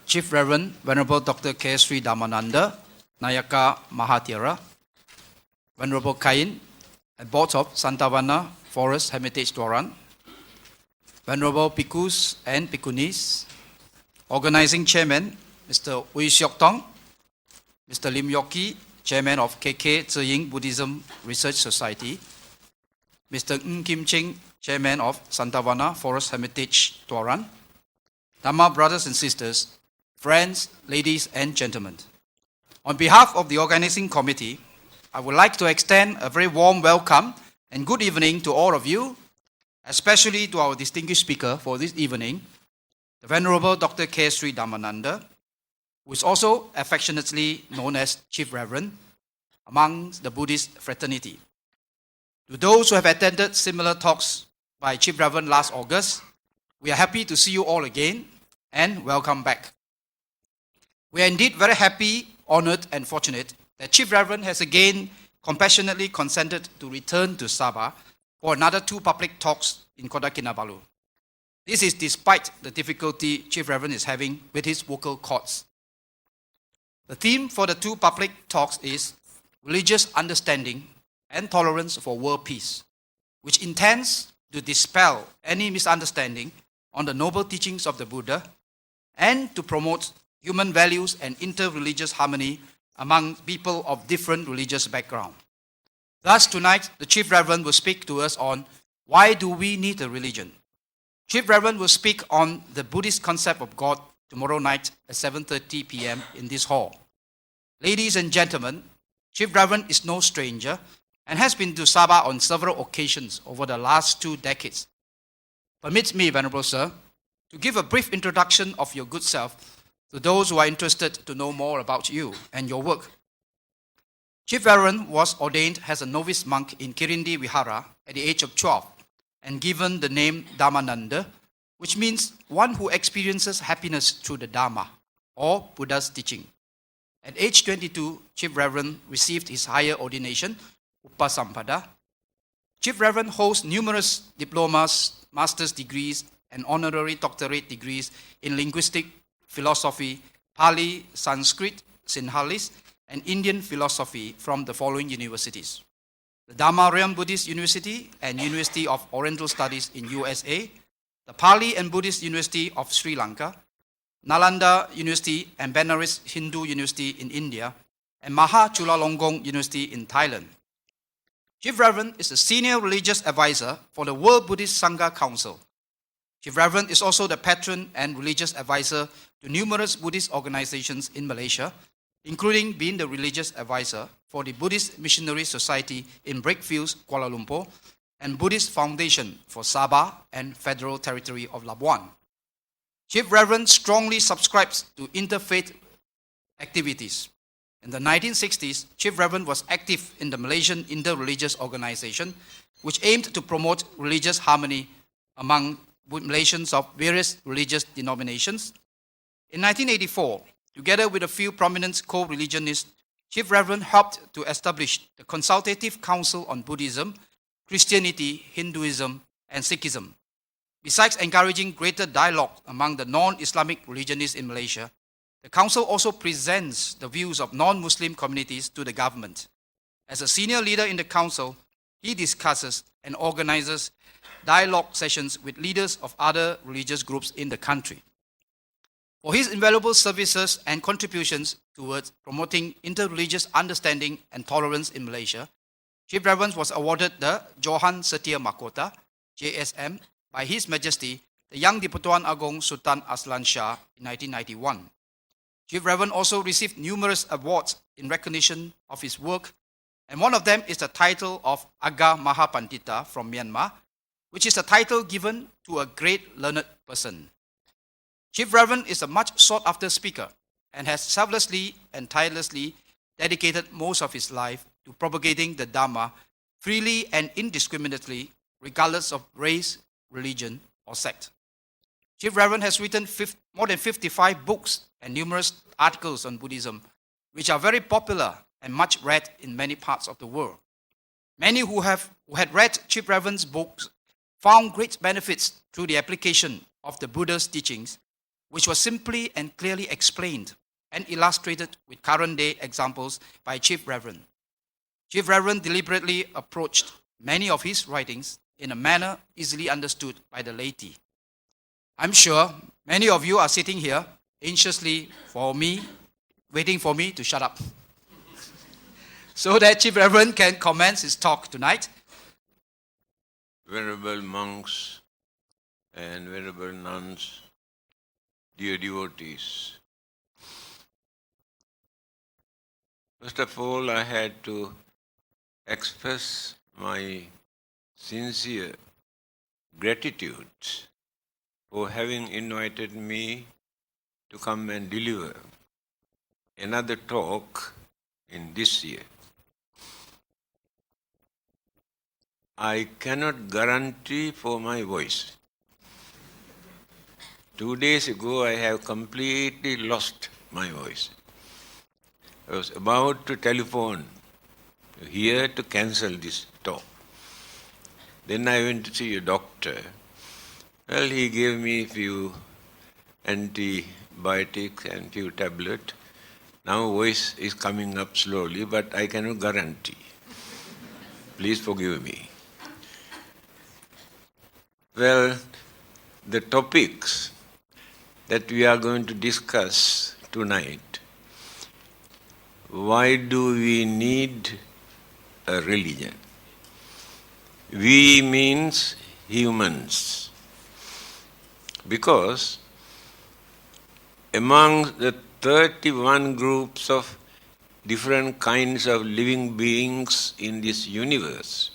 Chief Reverend Venerable Dr. K. Sri Dhammananda, Nayaka Mahathira, Venerable Kain, and Board of Santavana Forest Heritage Dwaran, Venerable Bhikkhus and Bhikkhunis, Organizing Chairman Mr. Ui Siok Tong, Mr. Lim Yoki, Chairman of KK Zeying Buddhism Research Society, Mr. Ng Kim Ching, Chairman of Santavana Forest Heritage Dwaran, Dhamma brothers and sisters, friends, ladies and gentlemen. On behalf of the organizing committee, I would like to extend a very warm welcome and good evening to all of you, especially to our distinguished speaker for this evening, the Venerable Dr. K. Sri Dhammananda, who is also affectionately known as Chief Reverend among the Buddhist fraternity. To those who have attended similar talks by Chief Reverend last August, we are happy to see you all again and welcome back. We are indeed very happy, honored and fortunate that Chief Reverend has again compassionately consented to return to Sabah for another 2 public talks in Kota Kinabalu. This is despite the difficulty Chief Reverend is having with his vocal cords. The theme for the 2 public talks is Religious Understanding and Tolerance for World Peace, which intends to dispel any misunderstanding on the noble teachings of the Buddha and to promote human values and inter-religious harmony among people of different religious background. Thus, tonight, the Chief Reverend will speak to us on why do we need a religion. Chief Reverend will speak on the Buddhist concept of God tomorrow night at 7:30 p.m. in this hall. Ladies and gentlemen, Chief Reverend is no stranger and has been to Sabah on several occasions over the last 2 decades. Permit me, Venerable Sir, to give a brief introduction of your good self to those who are interested to know more about you and your work. Chief Reverend was ordained as a novice monk in Kirinde Vihara at the age of 12 and given the name Dhammananda, which means one who experiences happiness through the Dhamma, or Buddha's teaching. At age 22, Chief Reverend received his higher ordination, Upasampada. Chief Reverend holds numerous diplomas, master's degrees, and honorary doctorate degrees in linguistic, philosophy, Pali, Sanskrit, Sinhalese, and Indian philosophy from the following universities: the Dhammarayam Buddhist University and University of Oriental Studies in USA, the Pali and Buddhist University of Sri Lanka, Nalanda University and Benares Hindu University in India, and Maha Chulalongkorn University in Thailand. Chief Reverend is the Senior Religious Advisor for the World Buddhist Sangha Council. Chief Reverend is also the patron and religious advisor to numerous Buddhist organizations in Malaysia, including being the religious advisor for the Buddhist Missionary Society in Breakfields, Kuala Lumpur, and Buddhist Foundation for Sabah and Federal Territory of Labuan. Chief Reverend strongly subscribes to interfaith activities. In the 1960s, Chief Reverend was active in the Malaysian Interreligious Organization, which aimed to promote religious harmony among Malaysians of various religious denominations. In 1984, together with a few prominent co-religionists, Chief Reverend helped to establish the Consultative Council on Buddhism, Christianity, Hinduism, and Sikhism. Besides encouraging greater dialogue among the non-Islamic religionists in Malaysia, the Council also presents the views of non-Muslim communities to the government. As a senior leader in the Council, he discusses and organizes dialogue sessions with leaders of other religious groups in the country. For his invaluable services and contributions towards promoting interreligious understanding and tolerance in Malaysia, Chief Reverend was awarded the Johan Setia Mahkota, JSM, by His Majesty, the Yang di-Pertuan Agong Sultan Aslan Shah in 1991. Chief Reverend also received numerous awards in recognition of his work, and one of them is the title of Aga Mahapandita from Myanmar, which is a title given to a great learned person. Chief Reverend is a much sought-after speaker and has selflessly and tirelessly dedicated most of his life to propagating the Dhamma freely and indiscriminately, regardless of race, religion, or sect. Chief Reverend has written more than 55 books and numerous articles on Buddhism, which are very popular and much read in many parts of the world. Many who had read Chief Reverend's books found great benefits through the application of the Buddha's teachings which was simply and clearly explained and illustrated with current-day examples by Chief Reverend. Chief Reverend deliberately approached many of his writings in a manner easily understood by the laity. I'm sure many of you are sitting here anxiously waiting for me to shut up, so that Chief Reverend can commence his talk tonight. Venerable monks and venerable nuns, dear devotees. First of all, I had to express my sincere gratitude for having invited me to come and deliver another talk in this year. I cannot guarantee for my voice. 2 days ago, I have completely lost my voice. I was about to telephone here to cancel this talk. Then I went to see a doctor. Well, he gave me a few antibiotics and few tablets. Now voice is coming up slowly, but I cannot guarantee. Please forgive me. Well, the topics that we are going to discuss tonight. Why do we need a religion? We means humans. Because among the 31 groups of different kinds of living beings in this universe,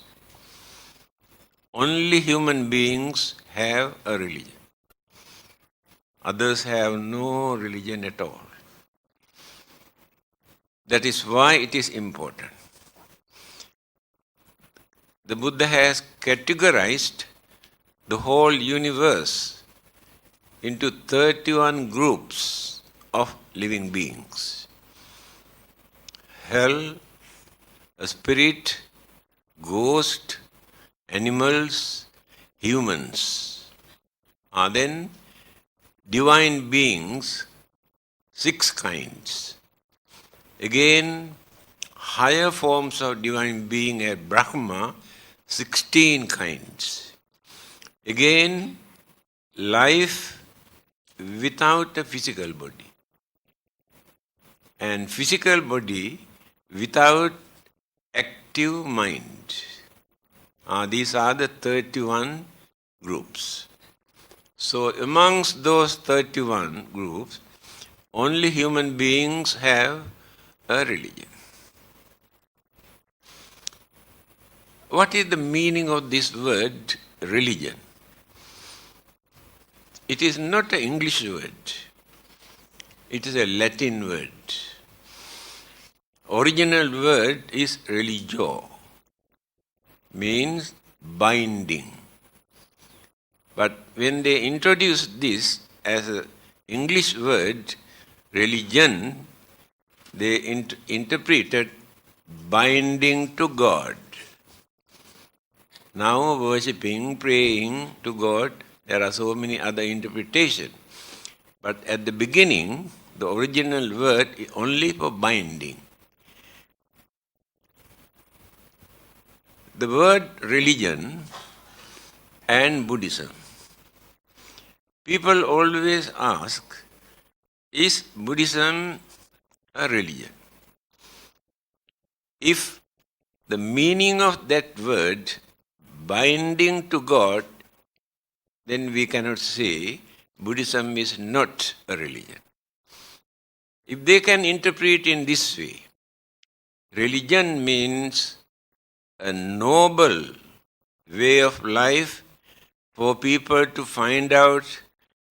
only human beings have a religion. Others have no religion at all. That is why it is important. The Buddha has categorized the whole universe into 31 groups of living beings. Hell, a spirit, ghost, animals, humans are then divine beings, 6 kinds. Again, higher forms of divine being are Brahma, 16 kinds. Again, life without a physical body. And physical body without active mind. These are the 31 groups. So amongst those 31 groups, only human beings have a religion. What is the meaning of this word religion? It is not an English word. It is a Latin word. Original word is religio, means binding. But when they introduced this as an English word, religion, they interpreted binding to God. Now worshipping, praying to God, there are so many other interpretations. But at the beginning, the original word is only for binding. The word religion and Buddhism. People always ask, is Buddhism a religion? If the meaning of that word, binding to God, then we cannot say Buddhism is not a religion. If they can interpret in this way, religion means a noble way of life for people to find out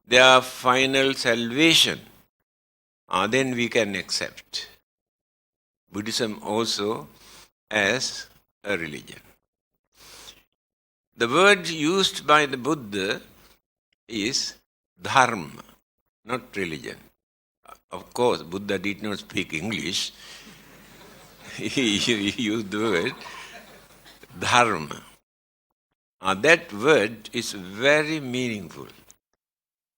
their final salvation, then we can accept Buddhism also as a religion. The word used by the Buddha is dharma, not religion. Of course, Buddha did not speak English. He used the word dharma. That word is very meaningful.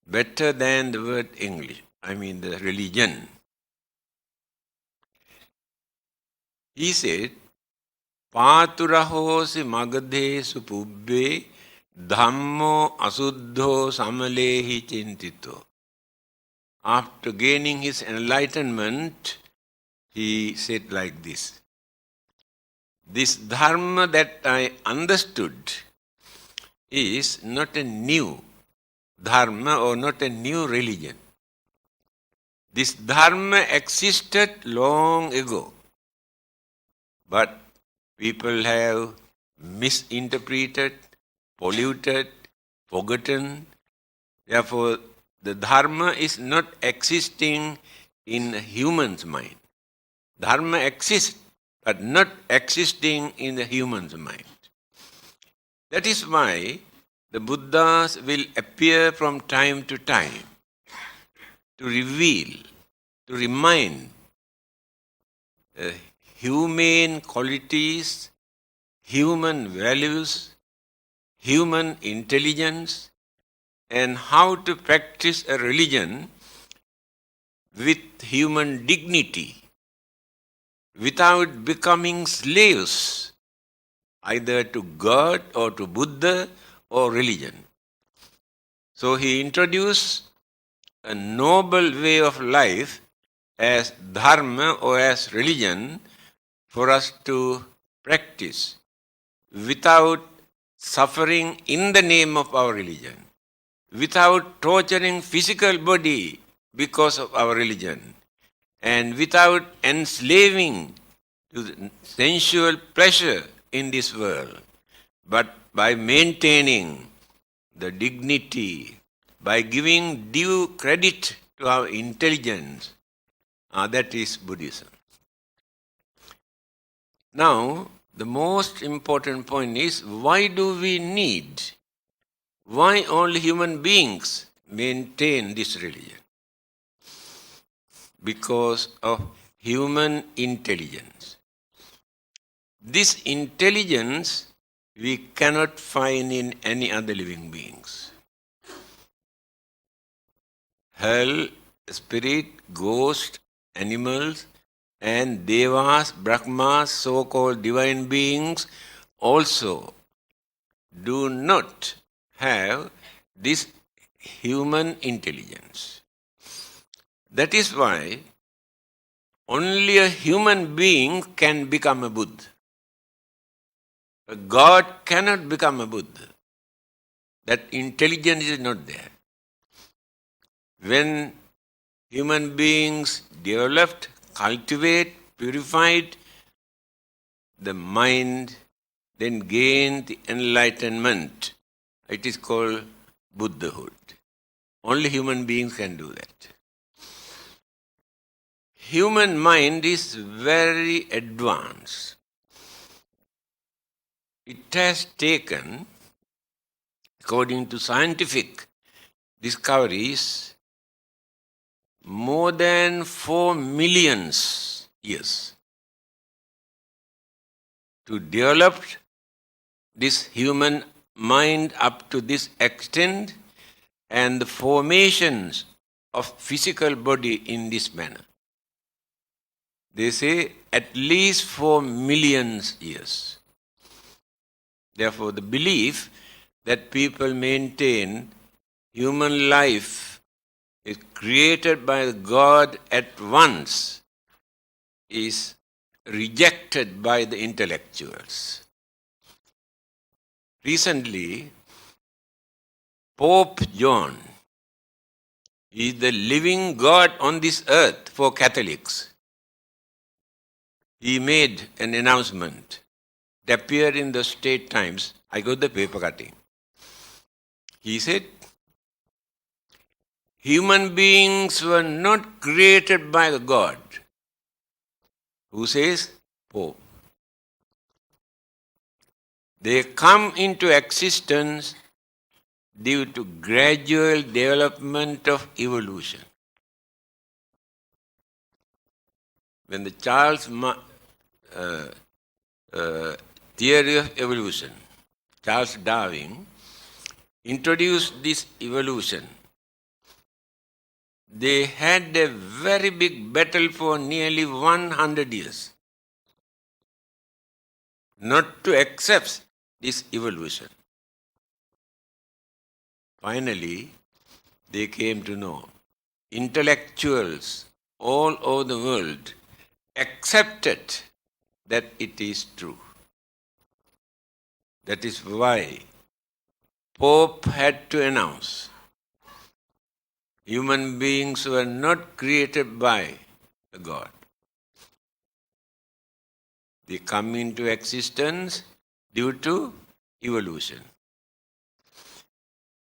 better than the word English, the religion. He said, Pāturahosi magadhesu pubbe dhammo asuddho samalehi chintito. After gaining his enlightenment, he said like this. This dharma that I understood is not a new dharma or not a new religion. This dharma existed long ago, but people have misinterpreted, polluted, forgotten. Therefore, the dharma is not existing in a human's mind. Dharma exists, but not existing in the human's mind. That is why the Buddhas will appear from time to time to reveal, to remind humane qualities, human values, human intelligence, and how to practice a religion with human dignity, without becoming slaves either to God or to Buddha or religion. So he introduced a noble way of life as dharma or as religion for us to practice without suffering in the name of our religion, without torturing physical body because of our religion, and without enslaving to the sensual pleasure in this world, but by maintaining the dignity, by giving due credit to our intelligence. That is Buddhism. Now, the most important point is, why do we need, why only human beings maintain this religion? Because of human intelligence. This intelligence we cannot find in any other living beings. Hell, spirit, ghost, animals, and devas, brahmas, so-called divine beings also do not have this human intelligence. That is why only a human being can become a Buddha. A God cannot become a Buddha. That intelligence is not there. When human beings developed, cultivate, purified the mind, then gain the enlightenment, it is called Buddhahood. Only human beings can do that. Human mind is very advanced. It has taken, according to scientific discoveries, more than 4 million years to develop this human mind up to this extent and the formations of physical body in this manner. They say at least 4 million years. Therefore, the belief that people maintain human life is created by God at once is rejected by the intellectuals. Recently, Pope John is the living God on this earth for Catholics. He made an announcement. It appeared in the State Times. I got the paper cutting. He said, human beings were not created by the God. Who says? Pope. They come into existence due to gradual development of evolution. When the theory of evolution, Charles Darwin, introduced this evolution, they had a very big battle for nearly 100 years not to accept this evolution. Finally, they came to know. Intellectuals all over the world accepted that it is true. That is why Pope had to announce human beings were not created by a God. They come into existence due to evolution.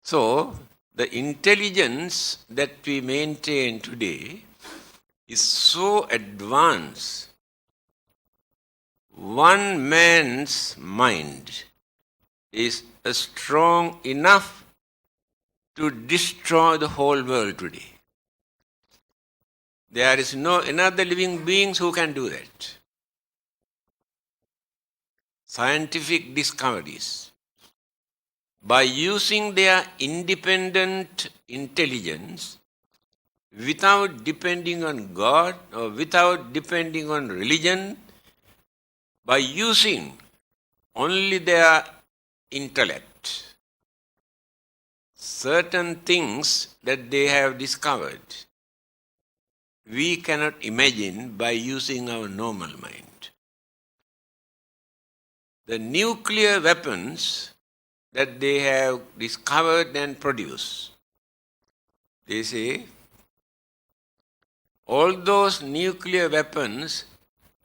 So, the intelligence that we maintain today is so advanced. One man's mind is strong enough to destroy the whole world today. There is no another living beings who can do that. Scientific discoveries, by using their independent intelligence without depending on God or without depending on religion, by using only their intellect, certain things that they have discovered, we cannot imagine by using our normal mind. The nuclear weapons that they have discovered and produced, they say, all those nuclear weapons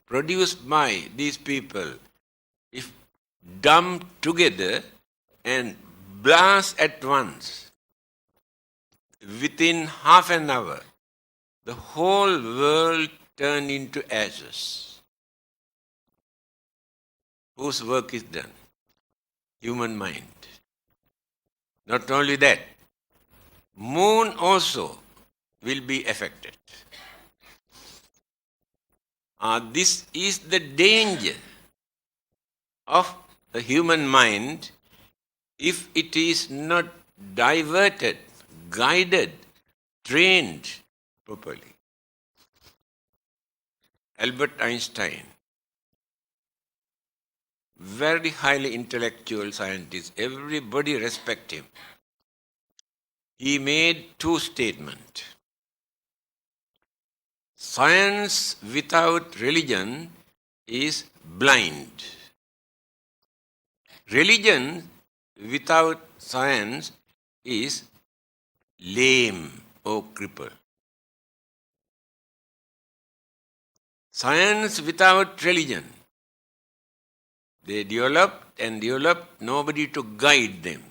produced by these people, if dumped together and blast at once, within half an hour, the whole world turned into ashes. Whose work is done? Human mind. Not only that, moon also will be affected. This is the danger of the human mind if it is not diverted, guided, trained properly. Albert Einstein, very highly intellectual scientist, everybody respect him. He made two statements. Science without religion is blind. Religion without science is lame or crippled. Science without religion, they developed and developed, nobody to guide them.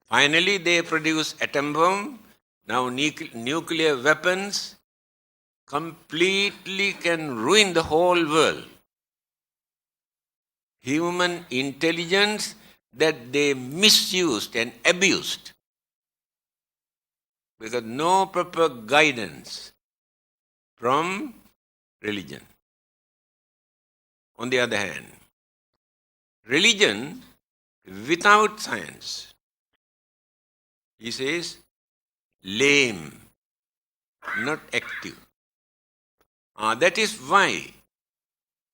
Finally, they produce atom bomb, now nuclear weapons, completely can ruin the whole world. Human intelligence that they misused and abused because no proper guidance from religion. On the other hand, religion without science, he says, lame, not active. That is why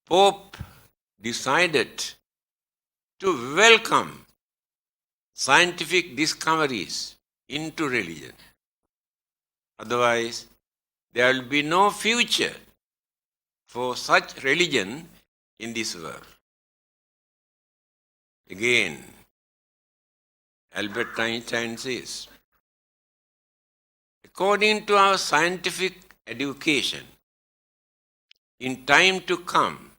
Pope decided to welcome scientific discoveries into religion. Otherwise, there will be no future for such religion in this world. Again, Albert Einstein says, according to our scientific education, in time to come,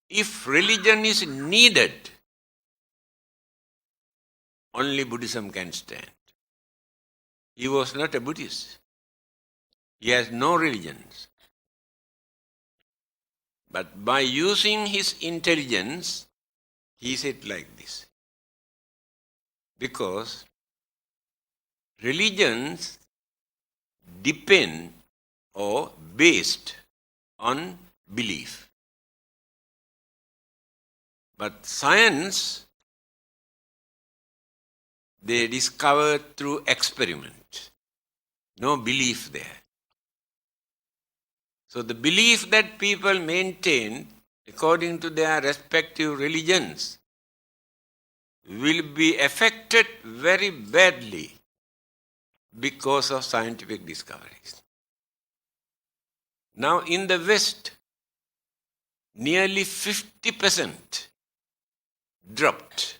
if religion is needed, only Buddhism can stand. He was not a Buddhist. He has no religions. But by using his intelligence, he said like this. Because religions depend or based on belief. But science, they discover through experiment. No belief there. So the belief that people maintain according to their respective religions will be affected very badly because of scientific discoveries. Now in the West, nearly 50% dropped.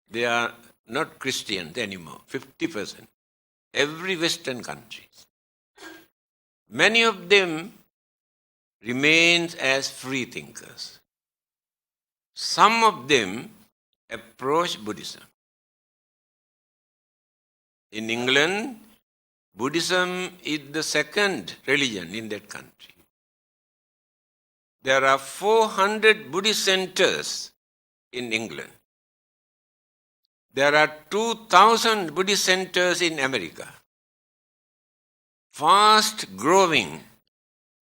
They are not Christians anymore, 50%. Every Western country. Many of them remain as free thinkers. Some of them approach Buddhism. In England, Buddhism is the second religion in that country. There are 400 Buddhist centers in England. There are 2,000 Buddhist centers in America. Fast growing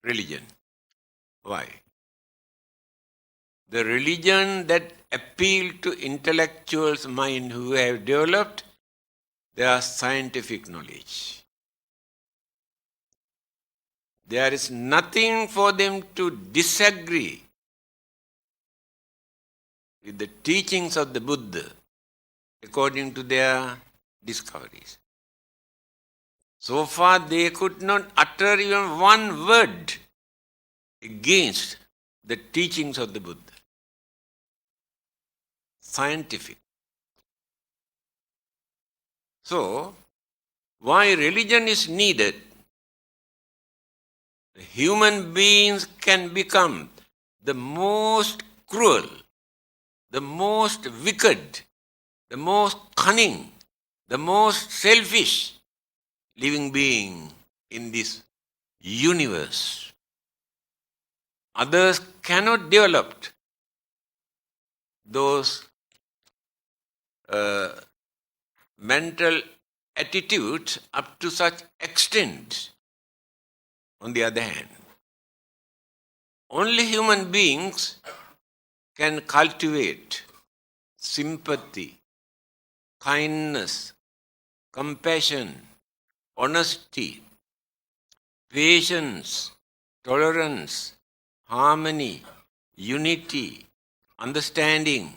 religion. Why? The religion that appealed to intellectuals' mind who have developed their scientific knowledge. There is nothing for them to disagree with the teachings of the Buddha according to their discoveries. So far they could not utter even one word against the teachings of the Buddha. Scientific. So, why religion is needed? Human beings can become the most cruel, the most wicked, the most cunning, the most selfish living being in this universe. Others cannot develop those mental attitudes up to such extent. On the other hand, only human beings can cultivate sympathy, kindness, compassion, honesty, patience, tolerance, harmony, unity, understanding.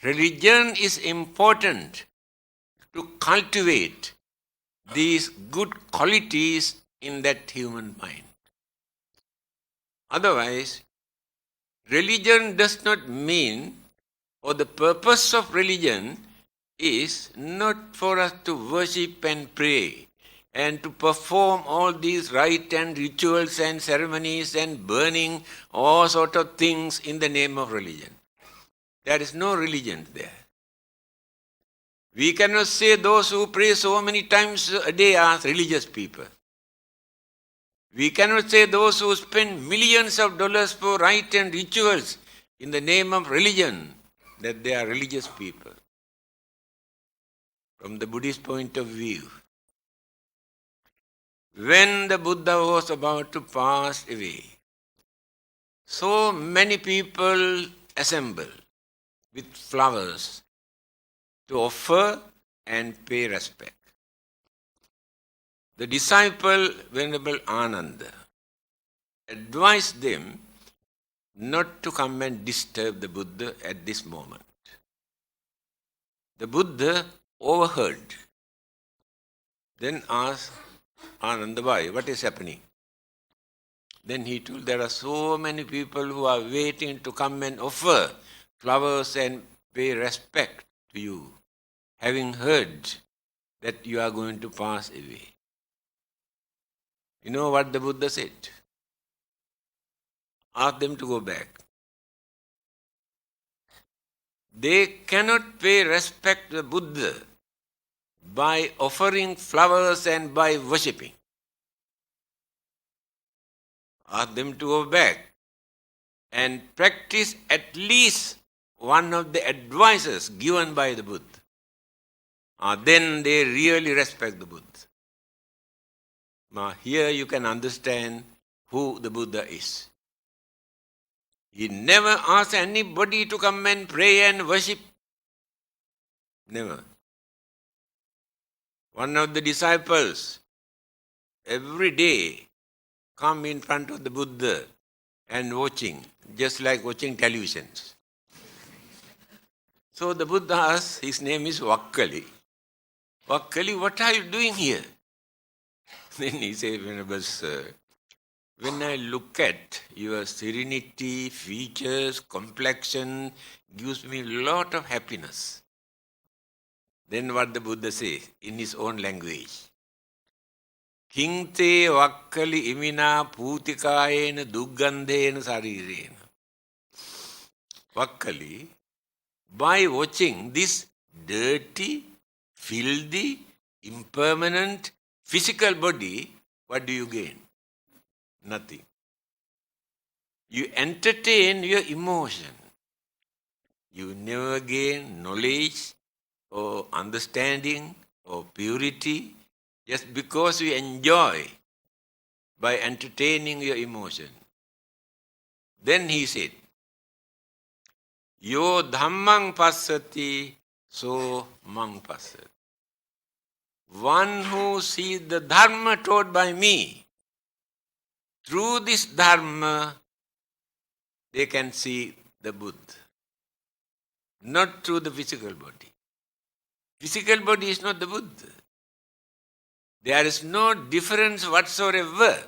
Religion is important to cultivate these good qualities in that human mind. Otherwise, religion does not mean, or the purpose of religion is not for us to worship and pray and to perform all these rites and rituals and ceremonies and burning all sort of things in the name of religion. There is no religion there. We cannot say those who pray so many times a day are religious people. We cannot say those who spend millions of dollars for rites and rituals in the name of religion that they are religious people. From the Buddhist point of view, when the Buddha was about to pass away, so many people assembled with flowers to offer and pay respect. The disciple, Venerable Ananda, advised them not to come and disturb the Buddha at this moment. The Buddha overheard, then asked Ananda, why? What is happening? Then he told, there are so many people who are waiting to come and offer flowers and pay respect to you, having heard that you are going to pass away. You know what the Buddha said? Ask them to go back. They cannot pay respect to the Buddha by offering flowers and by worshipping. Ask them to go back and practice at least one of the advices given by the Buddha. Then they really respect the Buddha. Now here you can understand who the Buddha is. He never asked anybody to come and pray and worship. Never. One of the disciples every day come in front of the Buddha and watching, just like watching televisions. So the Buddha asks, his name is Vakkali. Vakkali, what are you doing here? Then he said, Venerable Sir, when I look at your serenity, features, complexion, gives me a lot of happiness. Then what the Buddha says in his own language? Kinte vakkali imina putikayena duggandhena sarirena. Vakkali, by watching this dirty, filthy, impermanent physical body, what do you gain? Nothing. You entertain your emotion. You never gain knowledge or understanding or purity just because you enjoy by entertaining your emotion. Then he said, Yo dhammang passati, so mang passati. One who sees the dharma taught by me, through this dharma, they can see the Buddha. Not through the physical body. Physical body is not the Buddha. There is no difference whatsoever.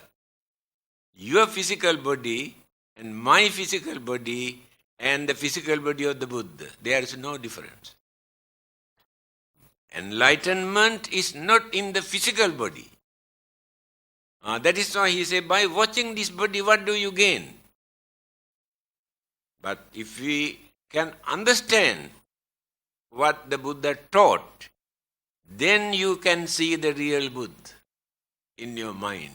Your physical body and my physical body and the physical body of the Buddha. There is no difference. Enlightenment is not in the physical body. That is why he said, by watching this body, what do you gain? But if we can understand what the Buddha taught, then you can see the real Buddha in your mind.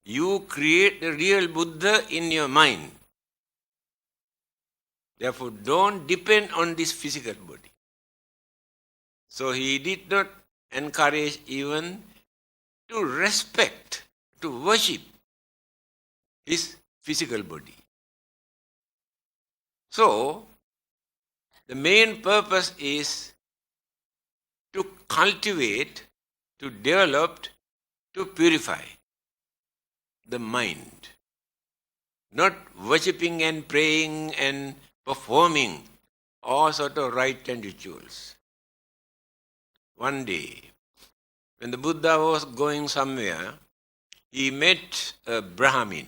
You create the real Buddha in your mind. Therefore, don't depend on this physical body. So he did not encourage even to respect, to worship his physical body. So, the main purpose is to cultivate, to develop, to purify the mind. Not worshipping and praying and performing all sort of rite and rituals. One day, when the Buddha was going somewhere, he met a Brahmin.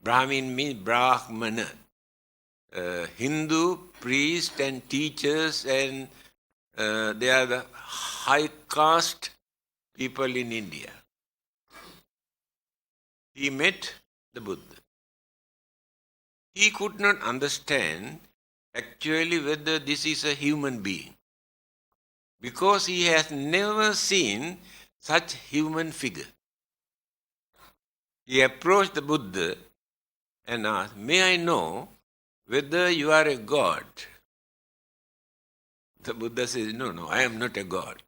Brahmin means Brahmana. Hindu priests and teachers, and they are the high caste people in India. He met the Buddha. He could not understand actually whether this is a human being, because he has never seen such human figure. He approached the Buddha and asked, may I know whether you are a god? The Buddha says, no, I am not a god.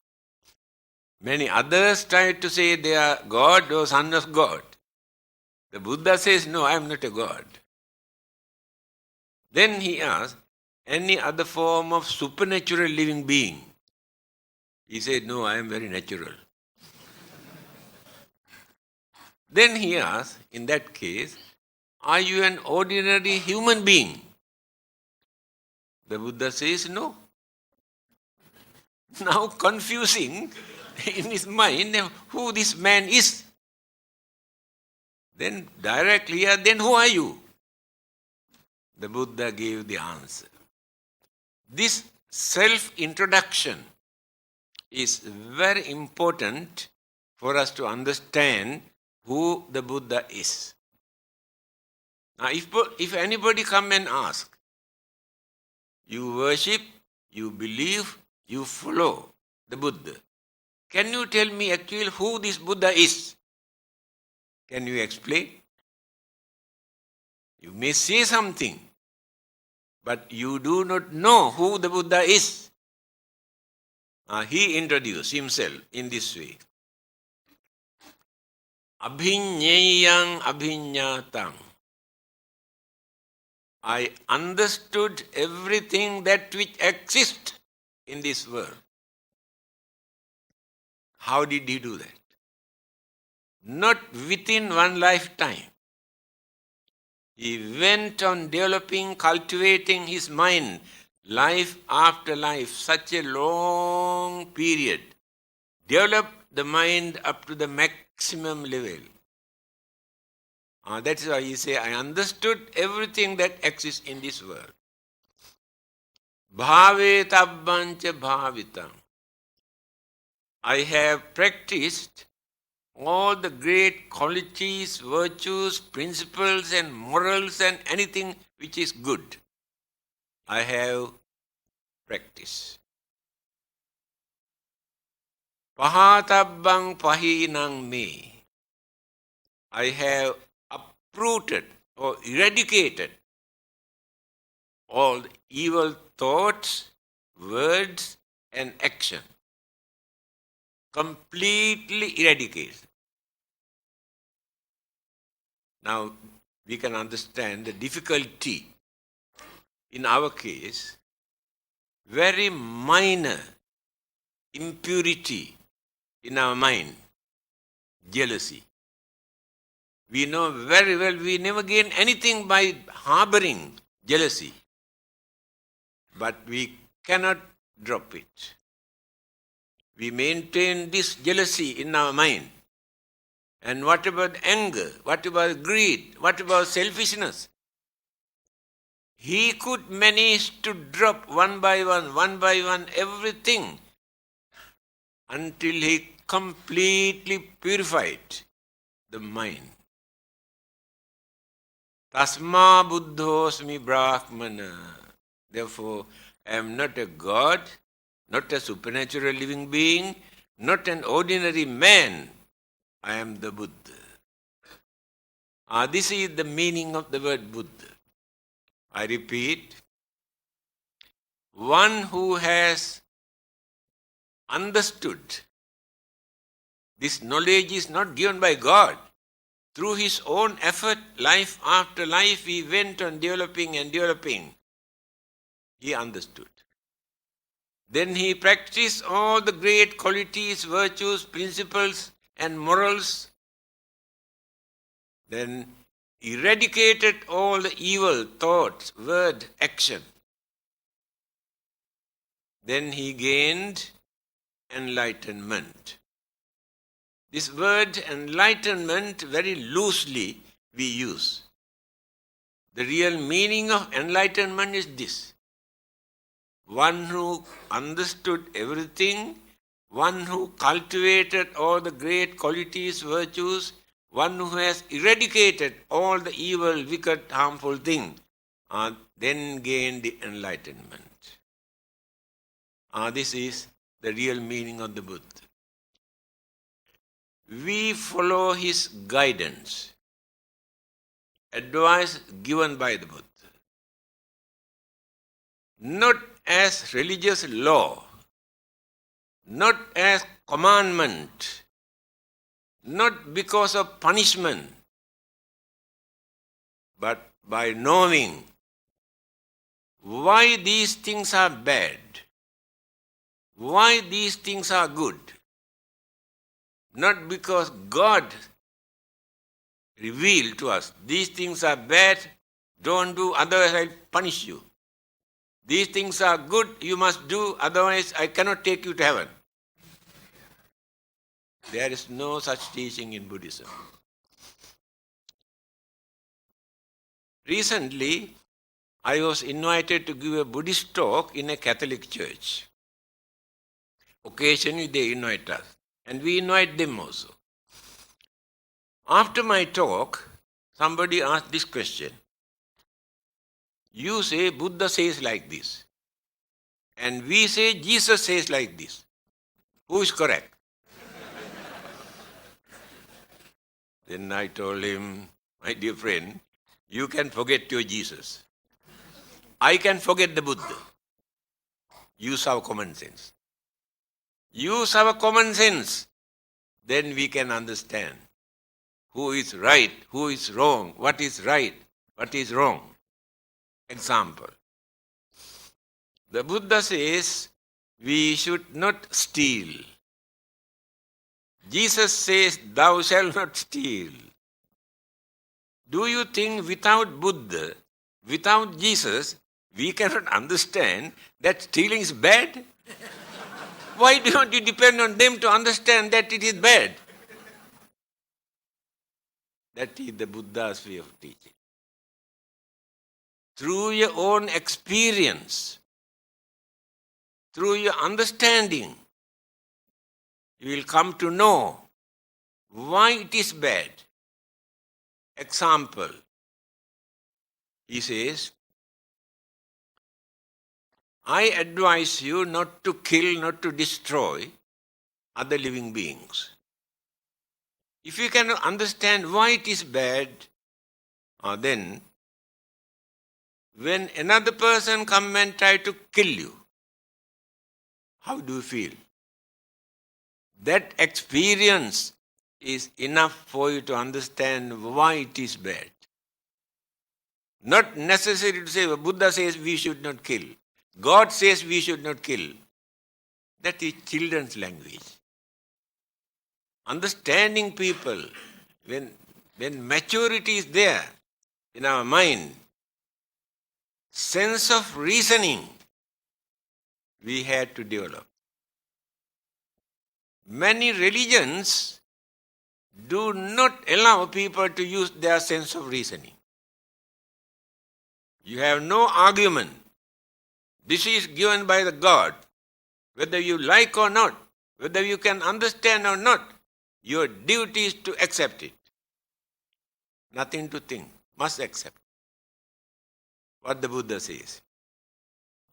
Many others try to say they are God or son of God. The Buddha says, no, I am not a god. Then he asked, any other form of supernatural living being? He said, no, I am very natural. Then he asked, in that case, are you an ordinary human being? The Buddha says, no. Now confusing in his mind who this man is. Then directly, then who are you? The Buddha gave the answer. This self-introduction is very important for us to understand who the Buddha is. Now, if anybody come and ask, you worship, you believe, you follow the Buddha, can you tell me actually who this Buddha is? Can you explain? You may say something, but you do not know who the Buddha is. He introduced himself in this way. Abhinyayang abhinyatang. I understood everything that which exists in this world. How did he do that? Not within one lifetime. He went on developing, cultivating his mind, life after life, such a long period. Developed the mind up to the maximum level. That is why he says, I understood everything that exists in this world. Bhavetabbancha bhavitam. I have practiced all the great qualities, virtues, principles and morals and anything which is good. I have practiced. Pahatabbang pahinang me. I have uprooted or eradicated all evil thoughts, words and action. Completely eradicated. Now we can understand the difficulty. In our case, very minor impurity in our mind, jealousy. We know very well we never gain anything by harboring jealousy. But we cannot drop it. We maintain this jealousy in our mind. And what about anger? What about greed? What about selfishness? He could manage to drop one by one, everything until he completely purified the mind. Tasma buddhosmi brahmana. Therefore, I am not a god, not a supernatural living being, not an ordinary man. I am the Buddha. This is the meaning of the word Buddha. I repeat, one who has understood this knowledge is not given by God. Through his own effort, life after life, he went on developing and developing. He understood. Then he practiced all the great qualities, virtues, principles and morals. Then eradicated all the evil thoughts, word, action. Then he gained enlightenment. This word enlightenment very loosely we use. The real meaning of enlightenment is this. One who understood everything, one who cultivated all the great qualities, virtues, one who has eradicated all the evil, wicked, harmful things, then gained the enlightenment. This is the real meaning of the Buddha. We follow his guidance, advice given by the Buddha. Not as religious law, not as commandment, not because of punishment, but by knowing why these things are bad, why these things are good. Not because God revealed to us, these things are bad, don't do, otherwise I'll punish you. These things are good, you must do, otherwise I cannot take you to heaven. There is no such teaching in Buddhism. Recently, I was invited to give a Buddhist talk in a Catholic church. Occasionally they invite us, and we invite them also. After my talk, somebody asked this question. You say Buddha says like this, and we say Jesus says like this. Who is correct? Then I told him, my dear friend, you can forget your Jesus. I can forget the Buddha. Use our common sense. Use our common sense. Then we can understand who is right, who is wrong, what is right, what is wrong. Example. The Buddha says we should not steal. Jesus says, thou shalt not steal. Do you think without Buddha, without Jesus, we cannot understand that stealing is bad? Why do not you depend on them to understand that it is bad? That is the Buddha's way of teaching. Through your own experience, through your understanding, you will come to know why it is bad. Example, he says, I advise you not to kill, not to destroy other living beings. If you cannot understand why it is bad, then when another person come and try to kill you, how do you feel? That experience is enough for you to understand why it is bad. Not necessary to say, Buddha says we should not kill. God says we should not kill. That is children's language. Understanding people, when maturity is there in our mind, sense of reasoning we had to develop. Many religions do not allow people to use their sense of reasoning. You have no argument. This is given by the God. Whether you like or not, whether you can understand or not, your duty is to accept it. Nothing to think. Must accept. What the Buddha says.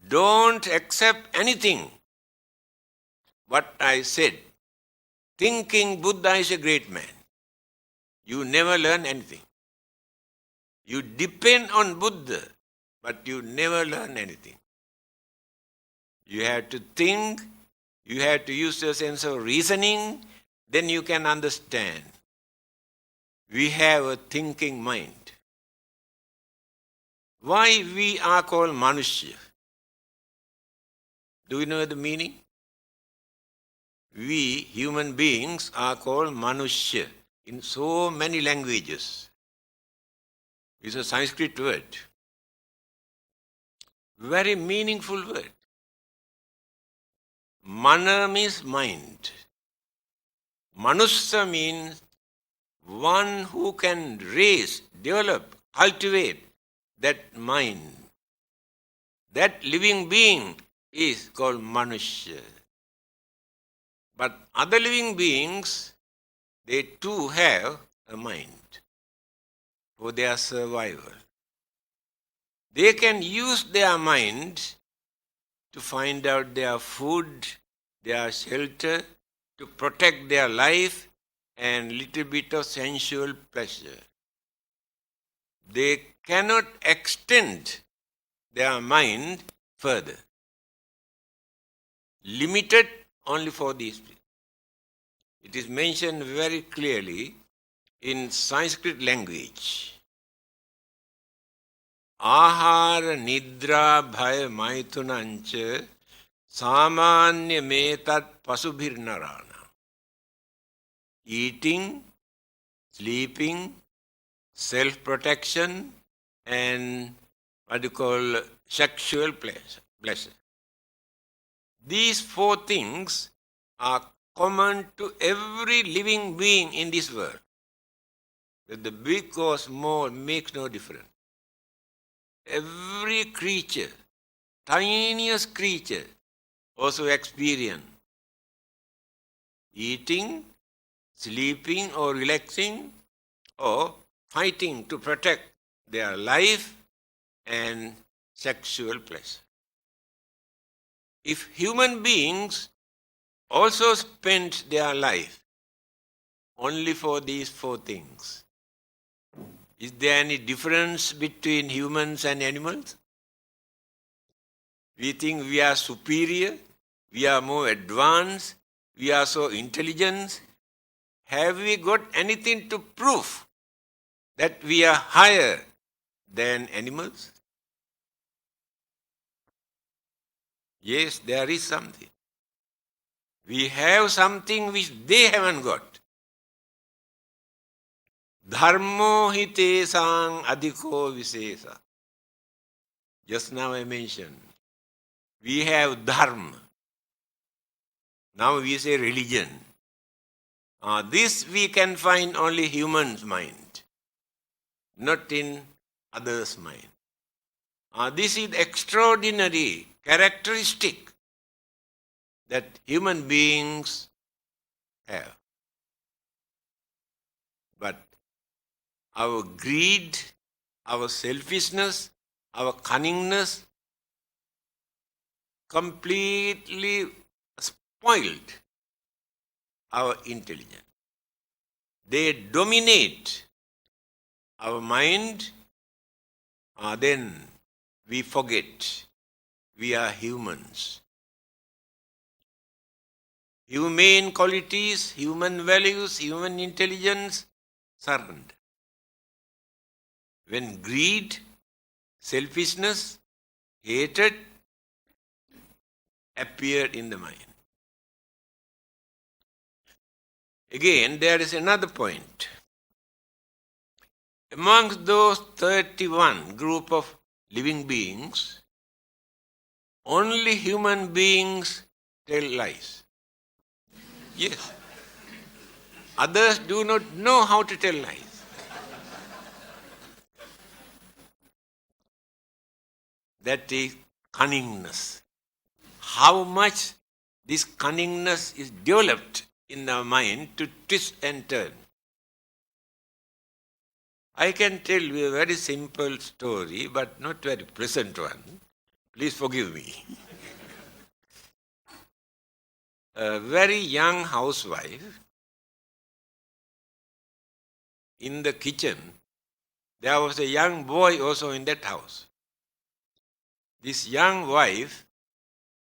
Don't accept anything what I said. Thinking Buddha is a great man. You never learn anything. You depend on Buddha, but you never learn anything. You have to think, you have to use your sense of reasoning, then you can understand. We have a thinking mind. Why we are called Manushya? Do you know the meaning? We, human beings, are called Manushya in so many languages. It's a Sanskrit word. Very meaningful word. Mana means mind. Manusya means one who can raise, develop, cultivate that mind. That living being is called Manushya. But other living beings, they too have a mind for their survival. They can use their mind to find out their food, their shelter, to protect their life and little bit of sensual pleasure. They cannot extend their mind further. Limited only for these people. It is mentioned very clearly in Sanskrit language. Ahara nidra bhaya maitunancha samanya metat pasubhir narana. Eating, sleeping, self-protection, and what you call sexual pleasure. These four things are common to every living being in this world. Whether the big or small makes no difference. Every creature, tiniest creature, also experience eating, sleeping or relaxing, or fighting to protect their life and sexual pleasure. If human beings also spend their life only for these four things, is there any difference between humans and animals? We think we are superior, we are more advanced, we are so intelligent. Have we got anything to prove that we are higher than animals? Yes, there is something. We have something which they haven't got. Dharmo hite sang adhiko visesa. Just now I mentioned. We have dharma. Now we say religion. This we can find only human's mind, not in others' mind. This is extraordinary characteristic that human beings have. But our greed, our selfishness, our cunningness completely spoiled our intelligence. They dominate our mind, then we forget we are humans. Humane qualities, human values, human intelligence surrender. When greed, selfishness, hatred appear in the mind. Again, there is another point. Amongst those 31 group of living beings, only human beings tell lies. Yes. Others do not know how to tell lies. That is cunningness. How much this cunningness is developed in our mind to twist and turn. I can tell you a very simple story, but not very pleasant one. Please forgive me. A very young housewife, in the kitchen, there was a young boy also in that house. This young wife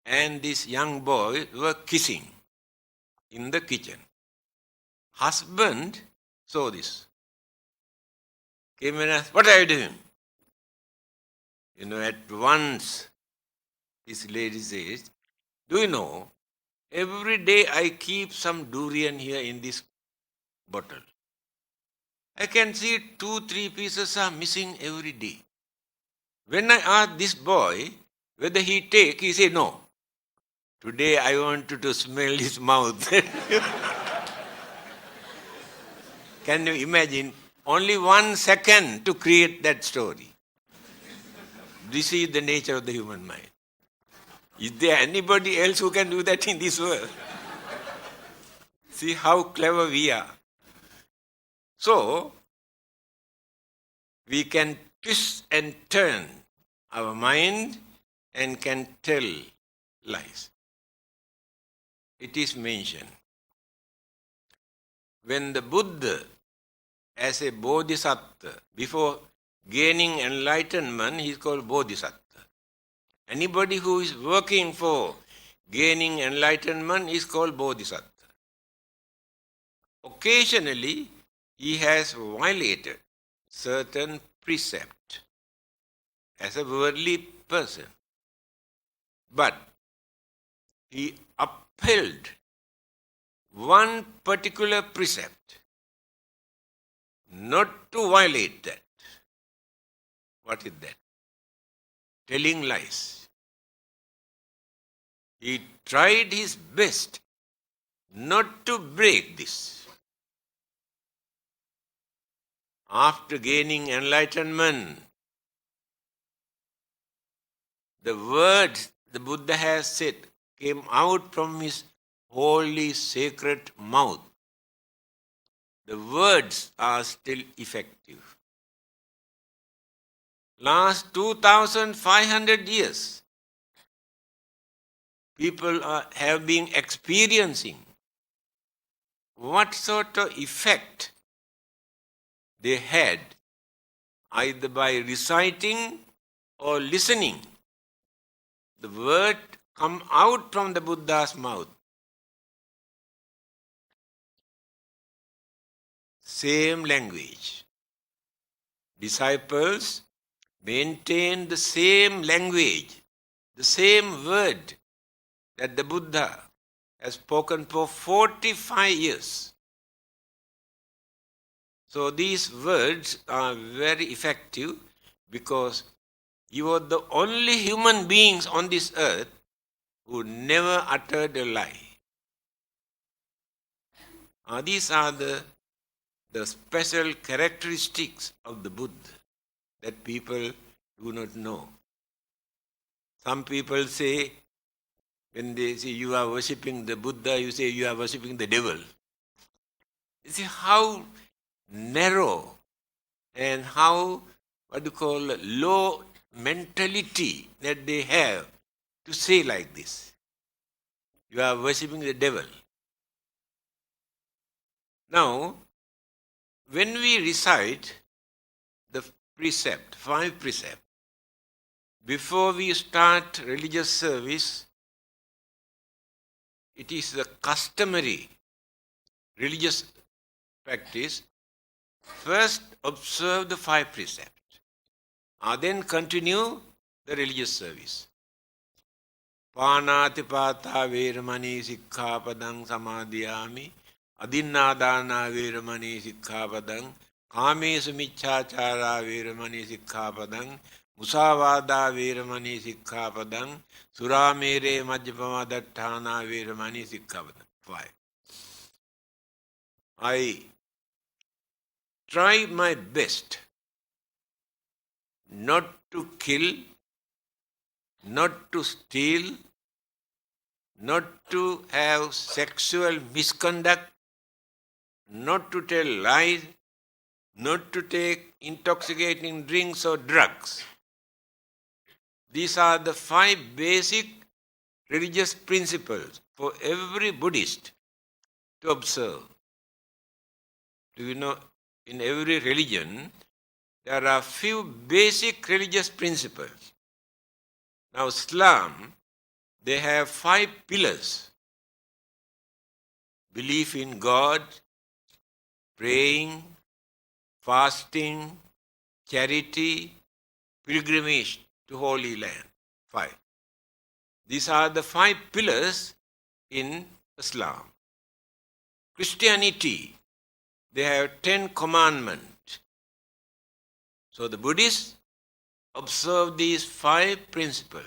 and this young boy were kissing in the kitchen. Husband saw this. Came and asked, "What are you doing?" At once this lady says, "Do you know, every day I keep some durian here in this bottle. I can see 2-3 pieces are missing every day. When I ask this boy whether he take, he say no. Today I want to smell his mouth." Can you imagine? Only 1 second to create that story. This is the nature of the human mind. Is there anybody else who can do that in this world? See how clever we are. So, we can twist and turn our mind and can tell lies. It is mentioned, when the Buddha, as a bodhisattva, before gaining enlightenment, he is called bodhisattva. Anybody who is working for gaining enlightenment is called bodhisattva. Occasionally, he has violated certain precept as a worldly person. But he upheld one particular precept, not to violate that. What is that? Telling lies. He tried his best not to break this. After gaining enlightenment, the words the Buddha has said came out from his holy sacred mouth. The words are still effective. Last 2,500 years, people have been experiencing what sort of effect they had either by reciting or listening. The word come out from the Buddha's mouth. Same language. Disciples maintain the same language, the same word that the Buddha has spoken for 45 years. So these words are very effective because you are the only human beings on this earth who never uttered a lie. These are the special characteristics of the Buddha that people do not know. Some people say, when they say you are worshipping the Buddha, you say you are worshipping the devil. You see how narrow and how, low mentality that they have to say like this. You are worshipping the devil. Now, when we recite the precept, 5 precepts, before we start religious service, it is the customary religious practice. First observe the 5 precepts, then continue the religious service. Pānātipātā veramani sikkhapadang samadhiyāmi adinnādāna veramani sikkhapadang kāmesu miccācārā veramani sikkhapadang musāvādā veramani sikkhapadang surāmere majjapamadaṭṭhāna veramani sikkhapadang. 5. I try my best not to kill, not to steal, not to have sexual misconduct, not to tell lies, not to take intoxicating drinks or drugs. These are the 5 basic religious principles for every Buddhist to observe. Do you know, in every religion, there are few basic religious principles. Now, Islam, they have 5 pillars. Belief in God, praying, fasting, charity, pilgrimage to Holy Land. 5. These are the 5 pillars in Islam. Christianity, they have 10 commandments. So the Buddhists observe these 5 principles.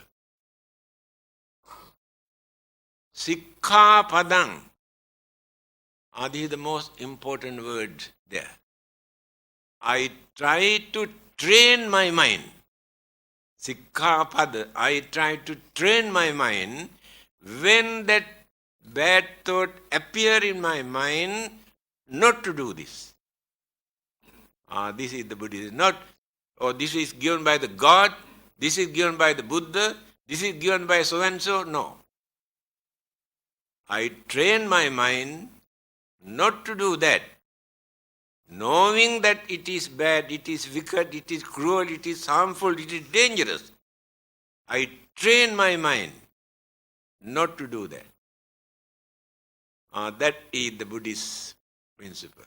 Sikkhapadang, this is the most important word there. I try to train my mind. Sikkhapada, I try to train my mind. When that bad thought appear in my mind, not to do this. This is the Buddhism. Not, this is given by the God, this is given by the Buddha, this is given by so and so. No. I train my mind not to do that. Knowing that it is bad, it is wicked, it is cruel, it is harmful, it is dangerous. I train my mind not to do that. That is the Buddhist principle.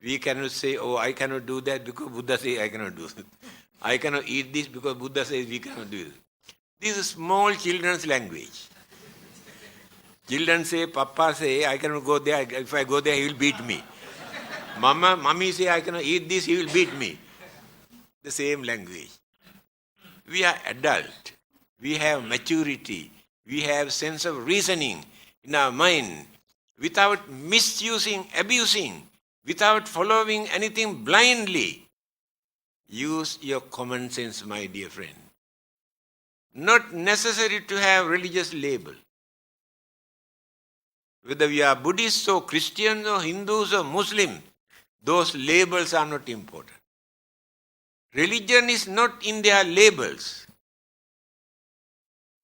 We cannot say, I cannot do that because Buddha says I cannot do it. I cannot eat this because Buddha says we cannot do it. This is small children's language. Children say, Papa say, I cannot go there. If I go there, he will beat me. Mommy say, I cannot eat this, he will beat me. The same language. We are adult. We have maturity. We have sense of reasoning in our mind. Without misusing, abusing, without following anything blindly. Use your common sense, my dear friend. Not necessary to have religious label. Whether we are Buddhists or Christians or Hindus or Muslims, those labels are not important. Religion is not in their labels.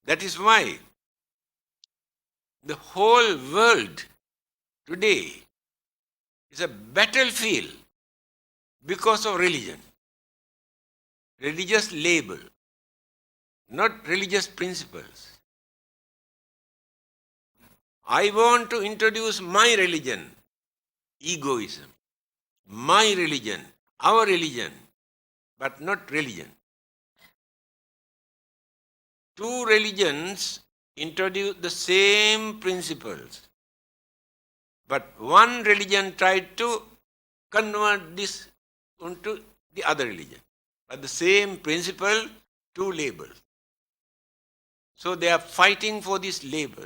That is why the whole world today is a battlefield because of religion. Religious label, not religious principles. I want to introduce my religion, egoism. My religion, our religion, but not religion. 2 religions introduced the same principles. But one religion tried to convert this into the other religion. But the same principle, two labels. So they are fighting for this label.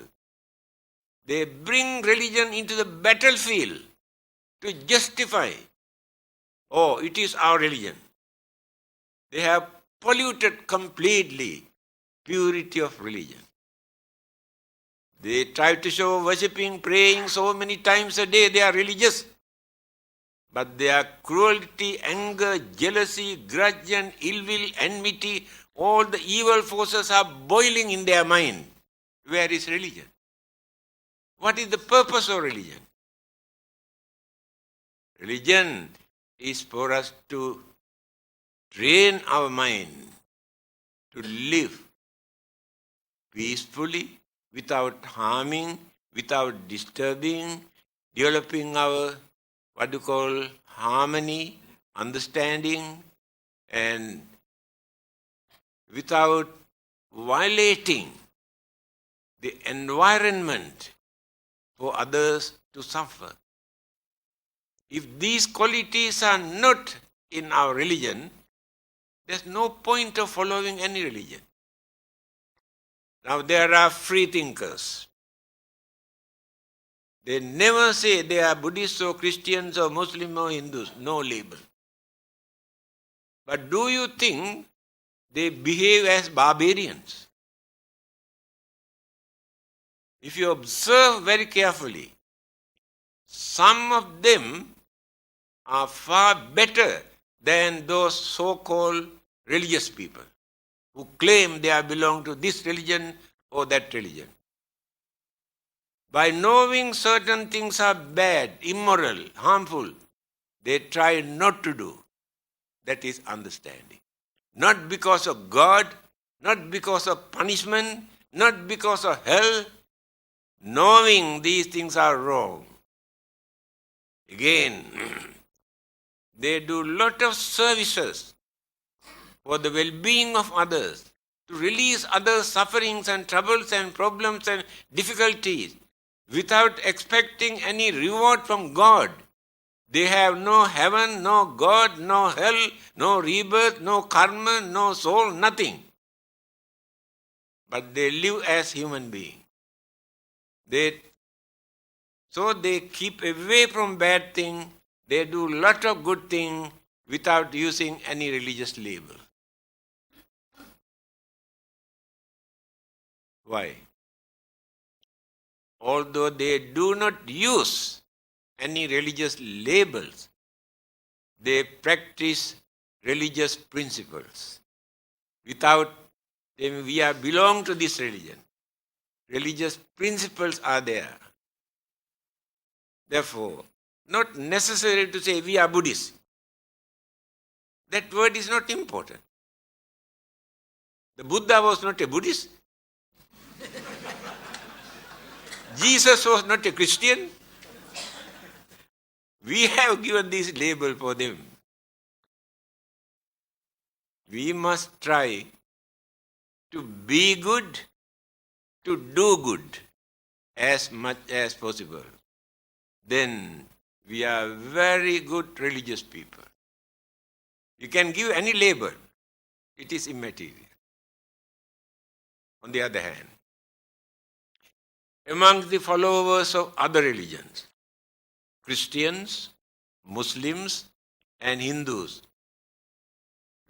They bring religion into the battlefield to justify, oh, it is our religion. They have polluted completely purity of religion. They try to show worshipping, praying so many times a day they are religious. But their cruelty, anger, jealousy, grudge and ill will, enmity, all the evil forces are boiling in their mind. Where is religion? What is the purpose of religion? Religion is for us to train our mind to live peacefully, without harming, without disturbing, developing our harmony, understanding, and without violating the environment for others to suffer. If these qualities are not in our religion, there's no point of following any religion. Now there are free thinkers. They never say they are Buddhists or Christians or Muslims or Hindus, no label. But do you think they behave as barbarians? If you observe very carefully, some of them are far better than those so-called religious people who claim they belong to this religion or that religion. By knowing certain things are bad, immoral, harmful, they try not to do. That is understanding. Not because of God, not because of punishment, not because of hell, knowing these things are wrong. Again, they do lot of services for the well-being of others, to release others' sufferings and troubles and problems and difficulties without expecting any reward from God. They have no heaven, no God, no hell, no rebirth, no karma, no soul, nothing. But they live as human beings. So they keep away from bad things. They do lot of good things without using any religious label. Why? Although they do not use any religious labels, they practice religious principles. Without them, we belong to this religion. Religious principles are there. Therefore, not necessary to say we are Buddhists. That word is not important. The Buddha was not a Buddhist. Jesus was not a Christian. We have given this label for them. We must try to be good, to do good as much as possible. Then we are very good religious people. You can give any label. It is immaterial. On the other hand, among the followers of other religions, Christians, Muslims, and Hindus,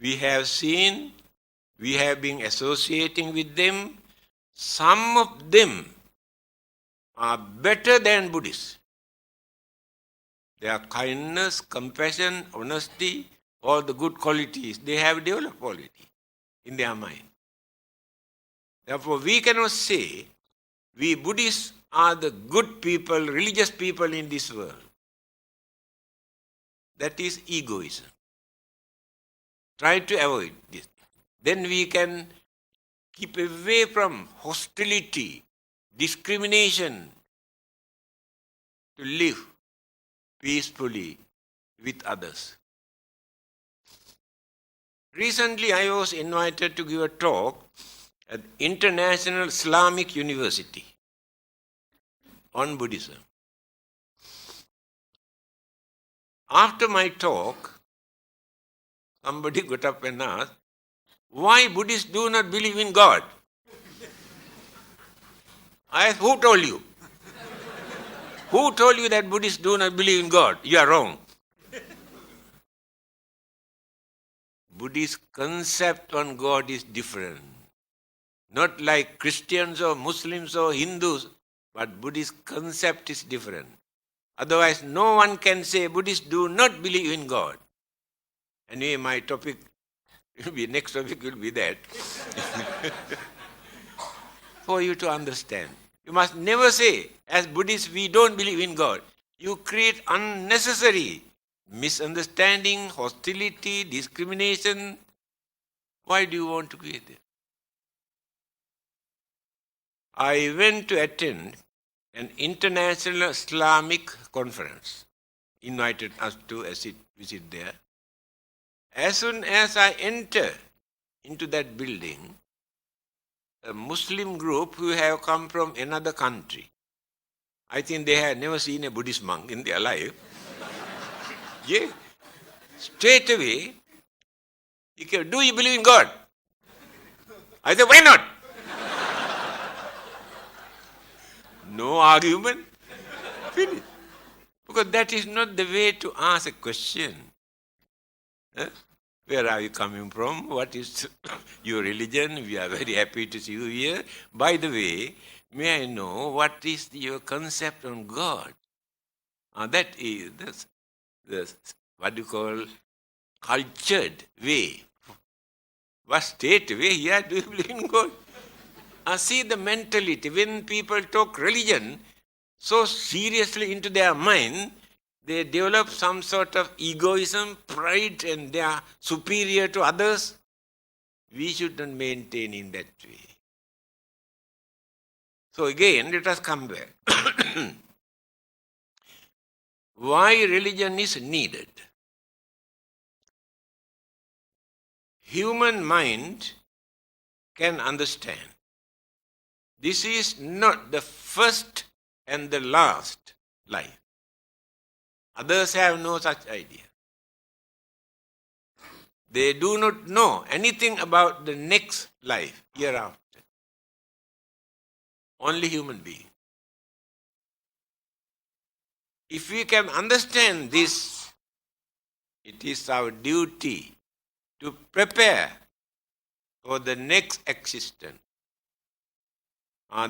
we have been associating with them. Some of them are better than Buddhists. Their kindness, compassion, honesty, all the good qualities, they have developed quality in their mind. Therefore, we cannot say we Buddhists are the good people, religious people in this world. That is egoism. Try to avoid this. Then we can keep away from hostility, discrimination, to live peacefully with others. Recently I was invited to give a talk at International Islamic University on Buddhism. After my talk, somebody got up and asked, why Buddhists do not believe in God? I asked, who told you? Who told you that Buddhists do not believe in God? You are wrong. Buddhist concept on God is different. Not like Christians or Muslims or Hindus, but Buddhist concept is different. Otherwise, no one can say Buddhists do not believe in God. Anyway, my topic will be, next topic will be that. For you to understand. You must never say, as Buddhists, we don't believe in God. You create unnecessary misunderstanding, hostility, discrimination. Why do you want to create it? I went to attend an international Islamic conference. Invited us to visit there. As soon as I enter into that building, a Muslim group who have come from another country. I think they had never seen a Buddhist monk in their life. Yeah. Straight away, he came, do you believe in God? I said, why not? No argument. Finish. Because that is not the way to ask a question. Where are you coming from? What is your religion? We are very happy to see you here. By the way, may I know what is your concept on God? That is the what you call cultured way. What straight way? Yeah, do you believe in God? See the mentality. When people talk religion so seriously into their mind, they develop some sort of egoism, pride, and they are superior to others. We should not maintain in that way. So again, let us come back. Why religion is needed? Human mind can understand. This is not the first and the last life. Others have no such idea. They do not know anything about the next life, hereafter. Only human being. If we can understand this, it is our duty to prepare for the next existence.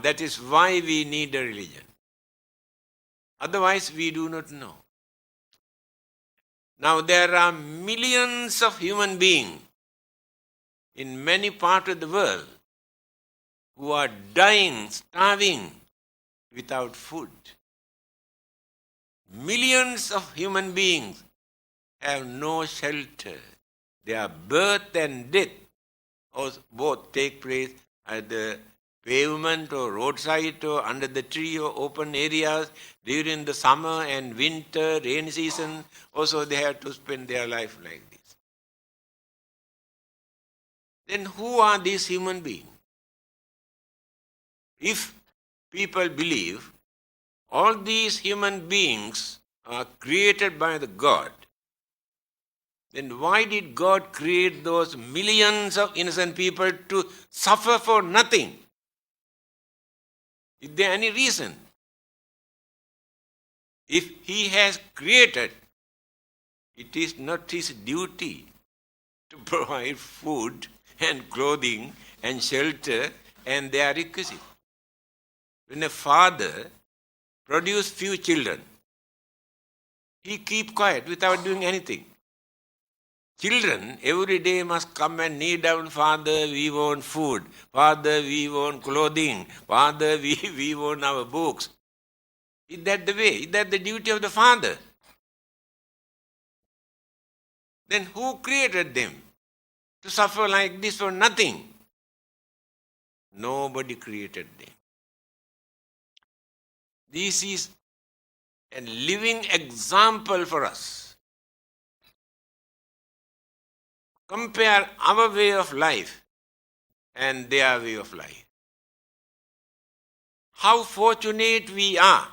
That is why we need a religion. Otherwise, we do not know. Now, there are millions of human beings in many parts of the world who are dying, starving, without food. Millions of human beings have no shelter. Their birth and death both take place at the pavement or roadside or under the tree or open areas during the summer and winter, rainy season. Also they have to spend their life like this. Then who are these human beings? If people believe all these human beings are created by the God, then why did God create those millions of innocent people to suffer for nothing? Is there any reason? If He has created, it is not His duty to provide food and clothing and shelter and their requisite. When a father produces few children, he keep quiet without doing anything. Children every day must come and kneel down, Father, we want food. Father, we want clothing. Father, we want our books. Is that the way? Is that the duty of the father? Then who created them to suffer like this for nothing? Nobody created them. This is a living example for us. Compare our way of life and their way of life. How fortunate we are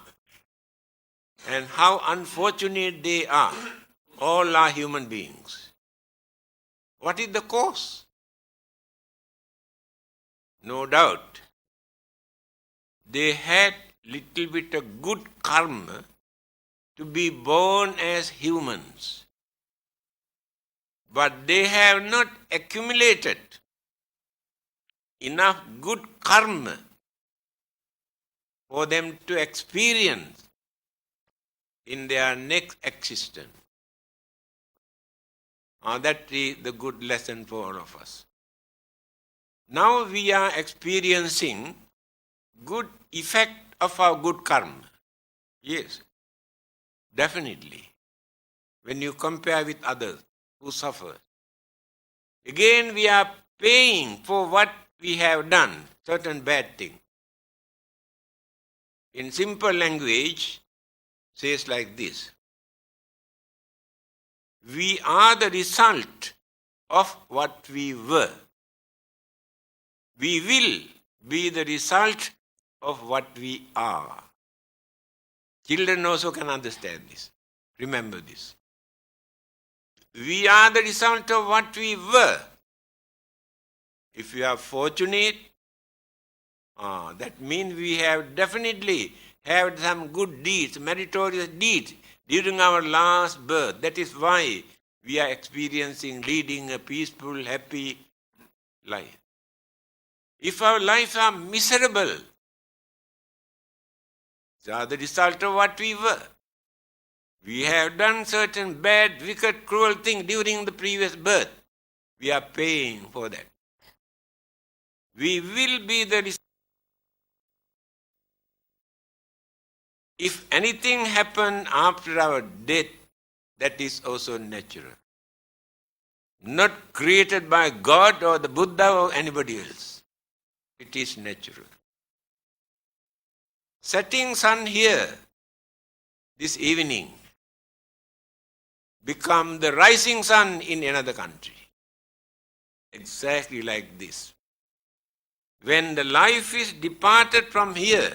and how unfortunate they are. All are human beings. What is the cause? No doubt, they had little bit of good karma to be born as humans. But they have not accumulated enough good karma for them to experience in their next existence. That is the good lesson for all of us. Now we are experiencing good effect of our good karma. Yes, definitely. When you compare with others who suffer. Again we are paying for what we have done, certain bad thing. In simple language, says like this. We are the result of what we were. We will be the result of what we are. Children also can understand this. Remember this. We are the result of what we were. If we are fortunate, that means we have definitely had some good deeds, meritorious deeds during our last birth. That is why we are experiencing, leading a peaceful, happy life. If our lives are miserable, they are the result of what we were. We have done certain bad, wicked, cruel things during the previous birth. We are paying for that. We will be the result. If anything happens after our death, that is also natural. Not created by God or the Buddha or anybody else. It is natural. Setting sun here this evening become the rising sun in another country. Exactly like this. When the life is departed from here,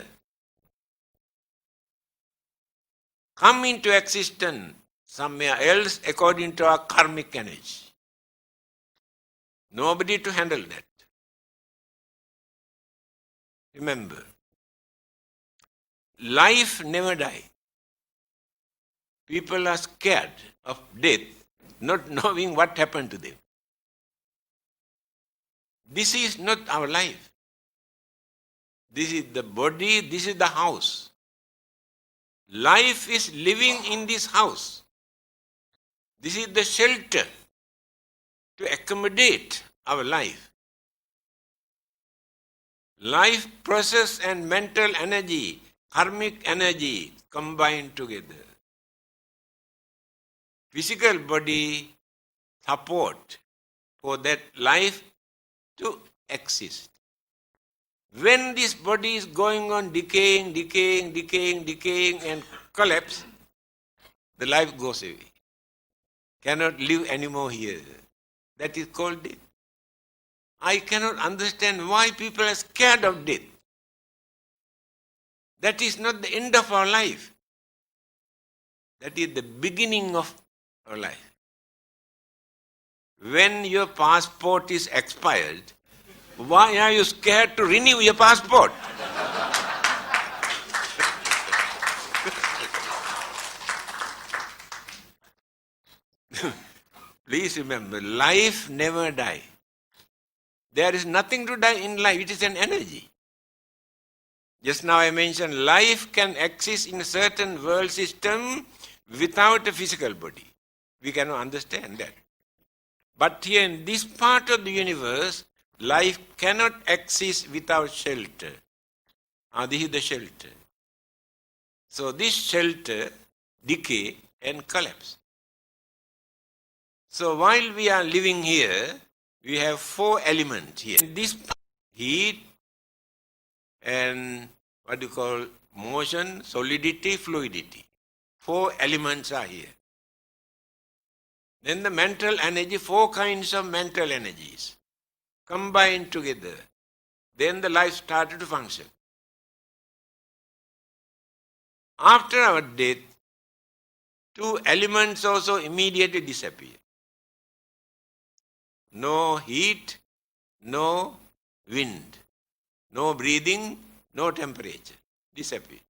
come into existence somewhere else according to our karmic energy. Nobody to handle that. Remember, life never dies. People are scared of death, not knowing what happened to them. This is not our life. This is the body, this is the house. Life is living in this house. This is the shelter to accommodate our life. Life process and mental energy, karmic energy combined together. Physical body support for that life to exist. When this body is going on decaying and collapse, the life goes away. Cannot live anymore here. That is called death. I cannot understand why people are scared of death. That is not the end of our life. That is the beginning of our life. When your passport is expired, why are you scared to renew your passport? Please remember, life never dies. There is nothing to die in life. It is an energy. Just now I mentioned life can exist in a certain world system without a physical body. We cannot understand that. But here in this part of the universe, life cannot exist without shelter. This is the shelter. So this shelter decay and collapse. So while we are living here, we have 4 elements here. This heat and what you call motion, solidity, fluidity. 4 elements are here. Then the mental energy, 4 kinds of mental energies. combined together. Then the life started to function. After our death, two elements also immediately disappear. No heat, no wind, no breathing, no temperature. Disappear.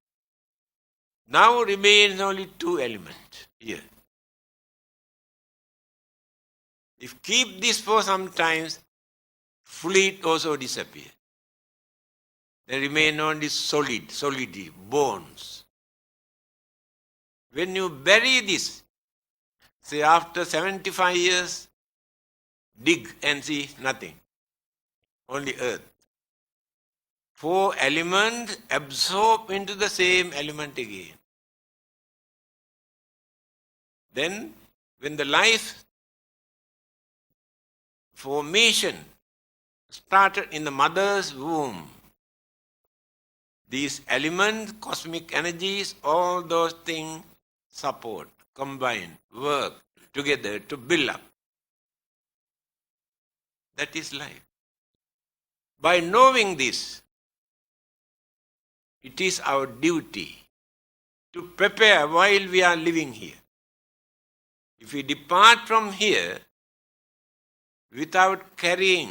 Now remains only two elements here. If keep this for some time, fluid also disappear. There remain only solidity, bones. When you bury this, say after 75 years, dig and see nothing. Only earth. Four elements absorb into the same element again. Then, when the life formation started in the mother's womb, these elements, cosmic energies, all those things support, combine, work together to build up. That is life. By knowing this, it is our duty to prepare while we are living here. If we depart from here without carrying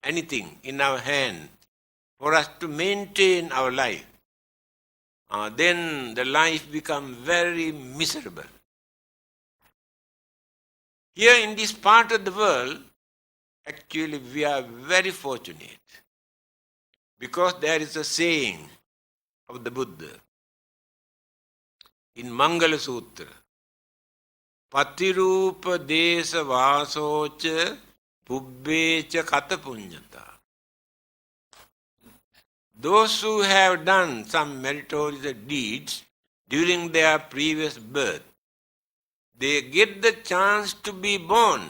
anything in our hand for us to maintain our life, then the life becomes very miserable. Here in this part of the world, actually we are very fortunate because there is a saying of the Buddha in Mangala Sutra, Patirupa desa vasocha pubbecha kata punyata. Those who have done some meritorious deeds during their previous birth, they get the chance to be born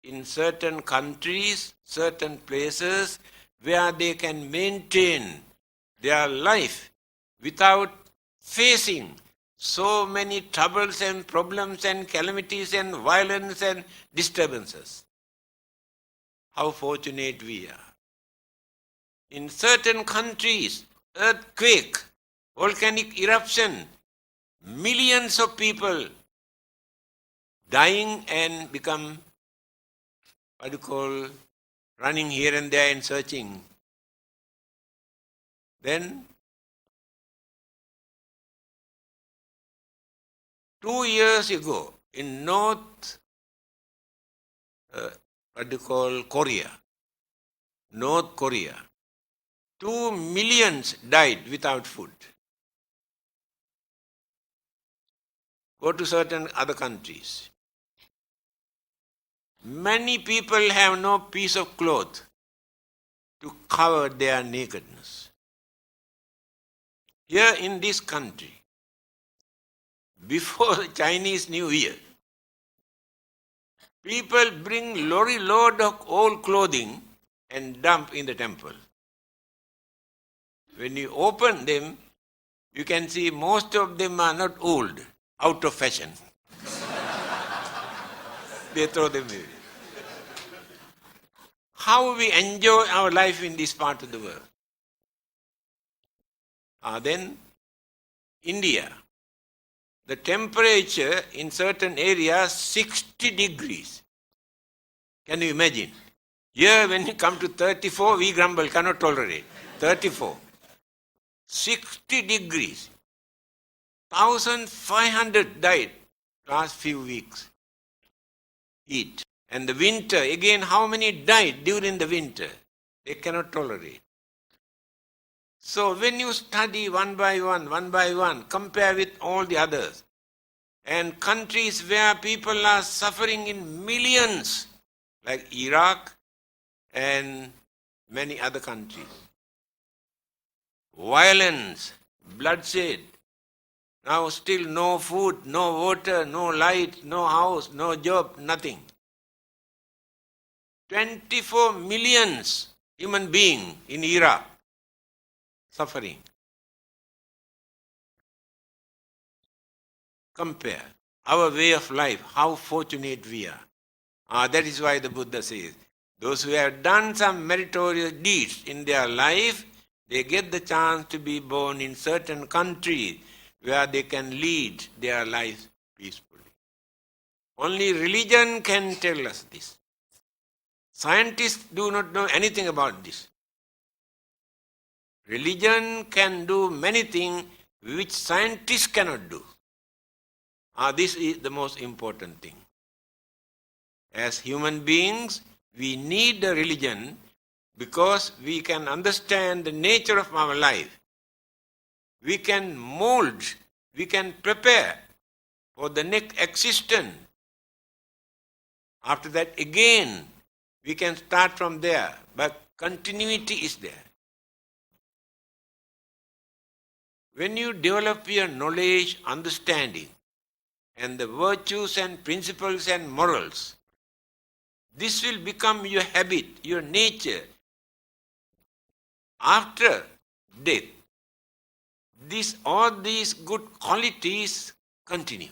in certain countries, certain places where they can maintain their life without facing so many troubles and problems and calamities and violence and disturbances. How fortunate we are. In certain countries, earthquake, volcanic eruption, millions of people dying and become, running here and there and searching. Then 2 years ago in North Korea, 2 millions died without food. Go to certain other countries. Many people have no piece of cloth to cover their nakedness. Here in this country, before the Chinese New Year, people bring lorry load of old clothing and dump in the temple. When you open them, you can see most of them are not old, out of fashion. They throw them away. How we enjoy our life in this part of the world. Then India. The temperature in certain areas 60 degrees. Can you imagine? Here when you come to 34, we grumble, cannot tolerate. 34. 60 degrees. 1,500 died last few weeks. Heat. And the winter, again, how many died during the winter? They cannot tolerate. So when you study one by one, compare with all the others, and countries where people are suffering in millions, like Iraq and many other countries. Violence, bloodshed, now still no food, no water, no light, no house, no job, nothing. 24 millions human beings in Iraq suffering. Compare our way of life, how fortunate we are. That is why the Buddha says, Those who have done some meritorious deeds in their life, they get the chance to be born in certain countries where they can lead their lives peacefully. Only religion can tell us this. Scientists do not know anything about this. Religion can do many things which scientists cannot do. This is the most important thing. As human beings, we need a religion because we can understand the nature of our life. We can mold, we can prepare for the next existence. After that, again, we can start from there, but continuity is there. When you develop your knowledge, understanding, and the virtues and principles and morals, this will become your habit, your nature. After death, all these good qualities continue.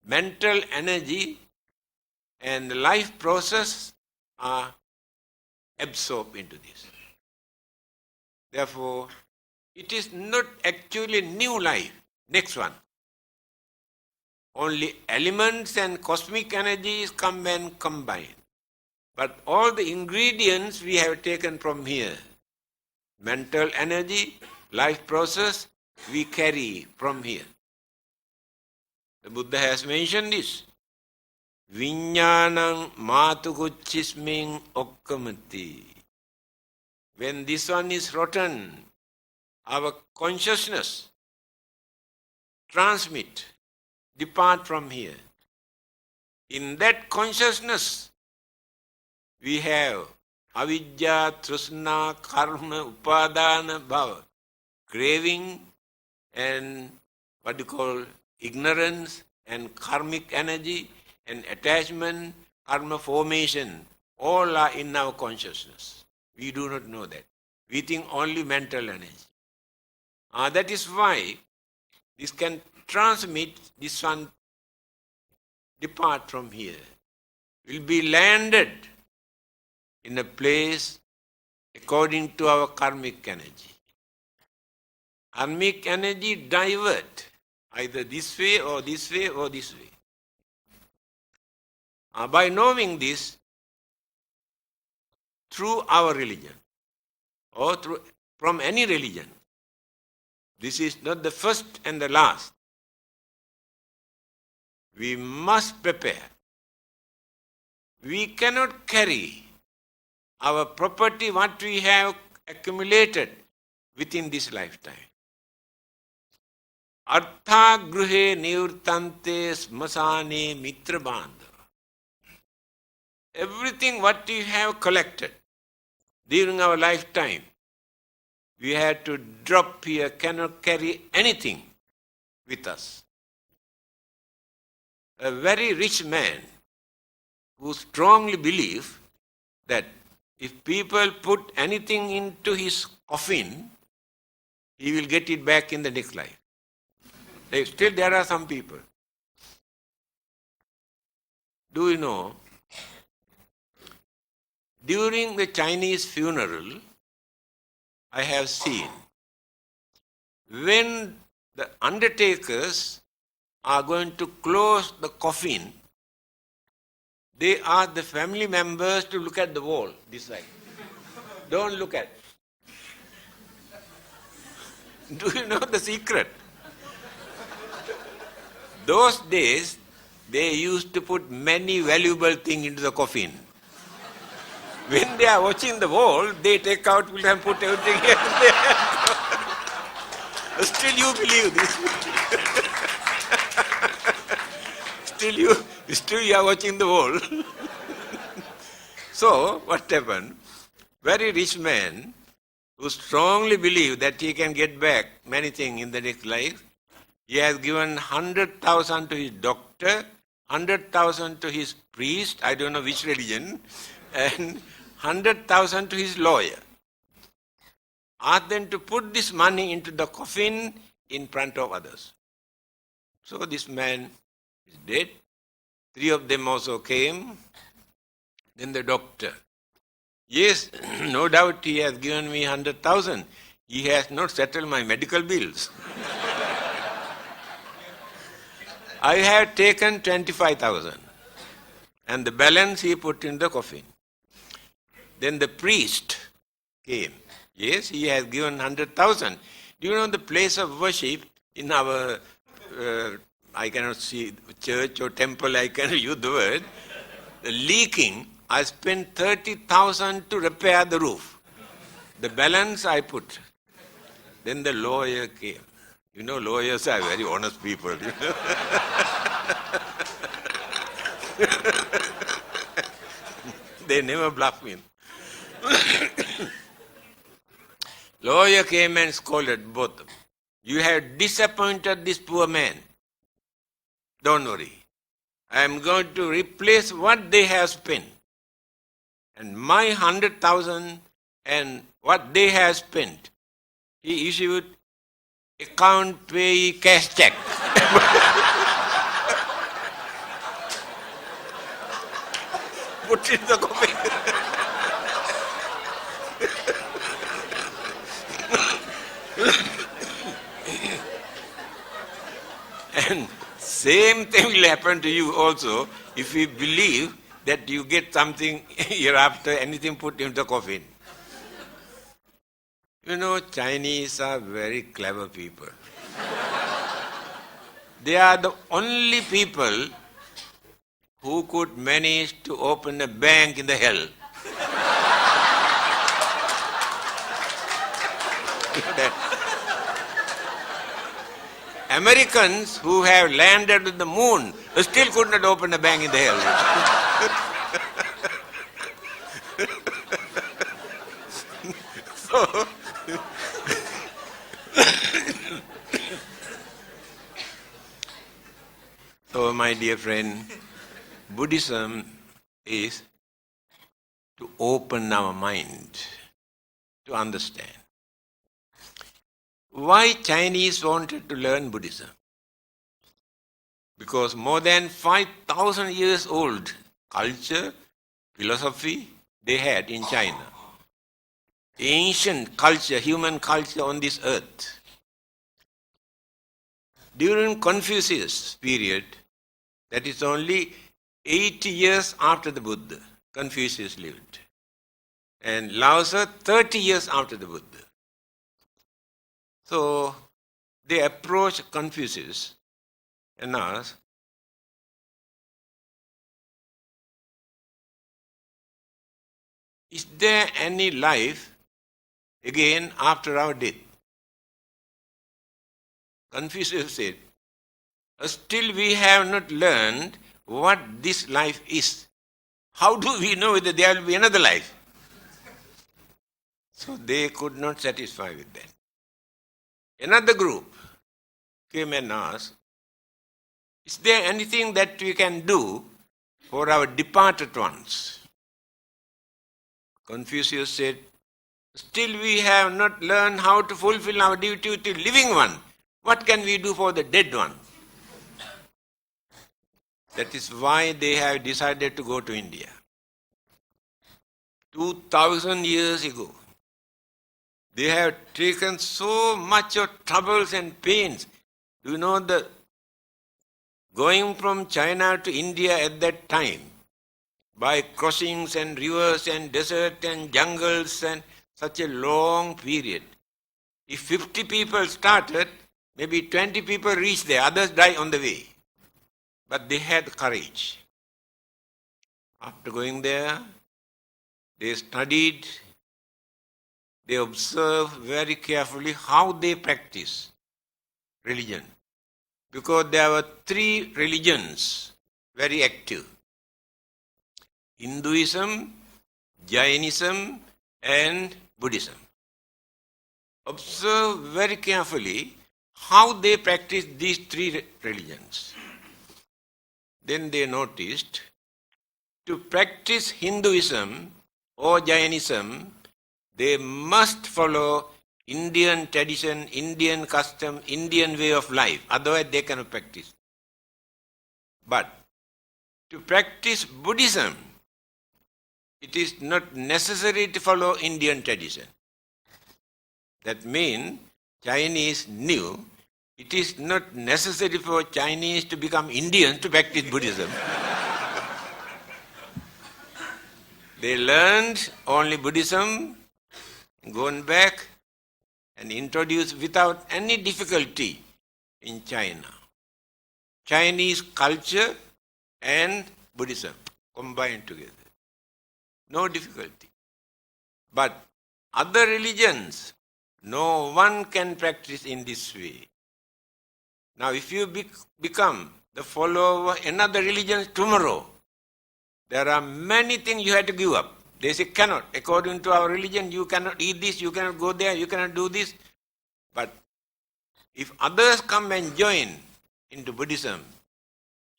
Mental energy and the life process are absorbed into this. Therefore, it is not actually new life, next one. Only elements and cosmic energies come and combine. But all the ingredients we have taken from here. Mental energy, life process, we carry from here. The Buddha has mentioned this. Viññānaṁ mātukuchismiñ okkamati. When this one is rotten, our consciousness transmit, depart from here. In that consciousness, we have avidya, trusna, karma, upadana, bhava, craving and what you call ignorance and karmic energy and attachment, karma formation, all are in our consciousness. We do not know that. We think only mental energy. That is why this can transmit, this one depart from here, will be landed in a place according to our karmic energy. Karmic energy divert either this way or this way or this way. By knowing this through our religion or from any religion, this is not the first and the last. We must prepare. We cannot carry our property, what we have accumulated within this lifetime. Artha gruhe nivurtante smasane mitra bandhava. Everything what we have collected during our lifetime, we had to drop here, cannot carry anything with us. A very rich man who strongly believes that if people put anything into his coffin, he will get it back in the next life. Still there are some people. Do you know, during the Chinese funeral, I have seen, when the undertakers are going to close the coffin, they ask the family members to look at the wall, this side. Don't look at. Do you know the secret? Those days, they used to put many valuable things into the coffin. When they are watching the wall, they take out and put everything here and there. Still you believe this. Still you are watching the wall. So, what happened? Very rich man who strongly believed that he can get back many things in the next life, he has given 100,000 to his doctor, 100,000 to his priest, I don't know which religion, and 100,000 to his lawyer. Asked them to put this money into the coffin in front of others. So this man is dead. 3 of them also came. Then the doctor, yes, no doubt he has given me 100,000. He has not settled my medical bills. I have taken 25,000 and the balance he put in the coffin. Then the priest came. Yes, he has given 100,000. Do you know the place of worship in our, I cannot see church or temple, I cannot use the word, the leaking, I spent 30,000 to repair the roof. The balance I put. Then the lawyer came. You know, lawyers are very honest people. They never bluff me. Lawyer came and scolded both of them. You have disappointed this poor man. Don't worry. I am going to replace what they have spent. And my 100,000 and what they have spent, he issued account pay cash check. Put it in the coffin. And same thing will happen to you also if you believe that you get something hereafter, anything put in the coffin. You know, Chinese are very clever people. They are the only people who could manage to open a bank in the hell. You know that? Americans who have landed on the moon still could not open a bank in the hell. So, my dear friend, Buddhism is to open our mind to understand. Why Chinese wanted to learn Buddhism? Because more than 5,000 years old culture, philosophy they had in China. Ancient culture, human culture on this earth. During Confucius' period, that is only 80 years after the Buddha, Confucius lived. And Lao Tzu 30 years after the Buddha. So they approached Confucius and asked, is there any life again after our death? Confucius said, still we have not learned what this life is. How do we know whether there will be another life? So they could not satisfy with that. Another group came and asked, is there anything that we can do for our departed ones? Confucius said, still we have not learned how to fulfill our duty to the living one. What can we do for the dead one? That is why they have decided to go to India. 2,000 years ago, they have taken so much of troubles and pains. Do you know the going from China to India at that time, by crossings and rivers and desert and jungles and such a long period. If 50 people started, maybe 20 people reached there, others died on the way. But they had courage. After going there, they studied, they observed very carefully how they practice religion. Because there were 3 religions very active. Hinduism, Jainism and Buddhism. Observe very carefully how they practice these 3 religions. Then they noticed to practice Hinduism or Jainism, they must follow Indian tradition, Indian custom, Indian way of life. Otherwise they cannot practice. But to practice Buddhism, it is not necessary to follow Indian tradition. That means Chinese knew it is not necessary for Chinese to become Indians to practice Buddhism. They learned only Buddhism, gone back and introduced without any difficulty in China. Chinese culture and Buddhism combined together. No difficulty. But other religions, no one can practice in this way. Now if you become the follower of another religion tomorrow, there are many things you have to give up. They say, cannot. According to our religion, you cannot eat this, you cannot go there, you cannot do this. But if others come and join into Buddhism,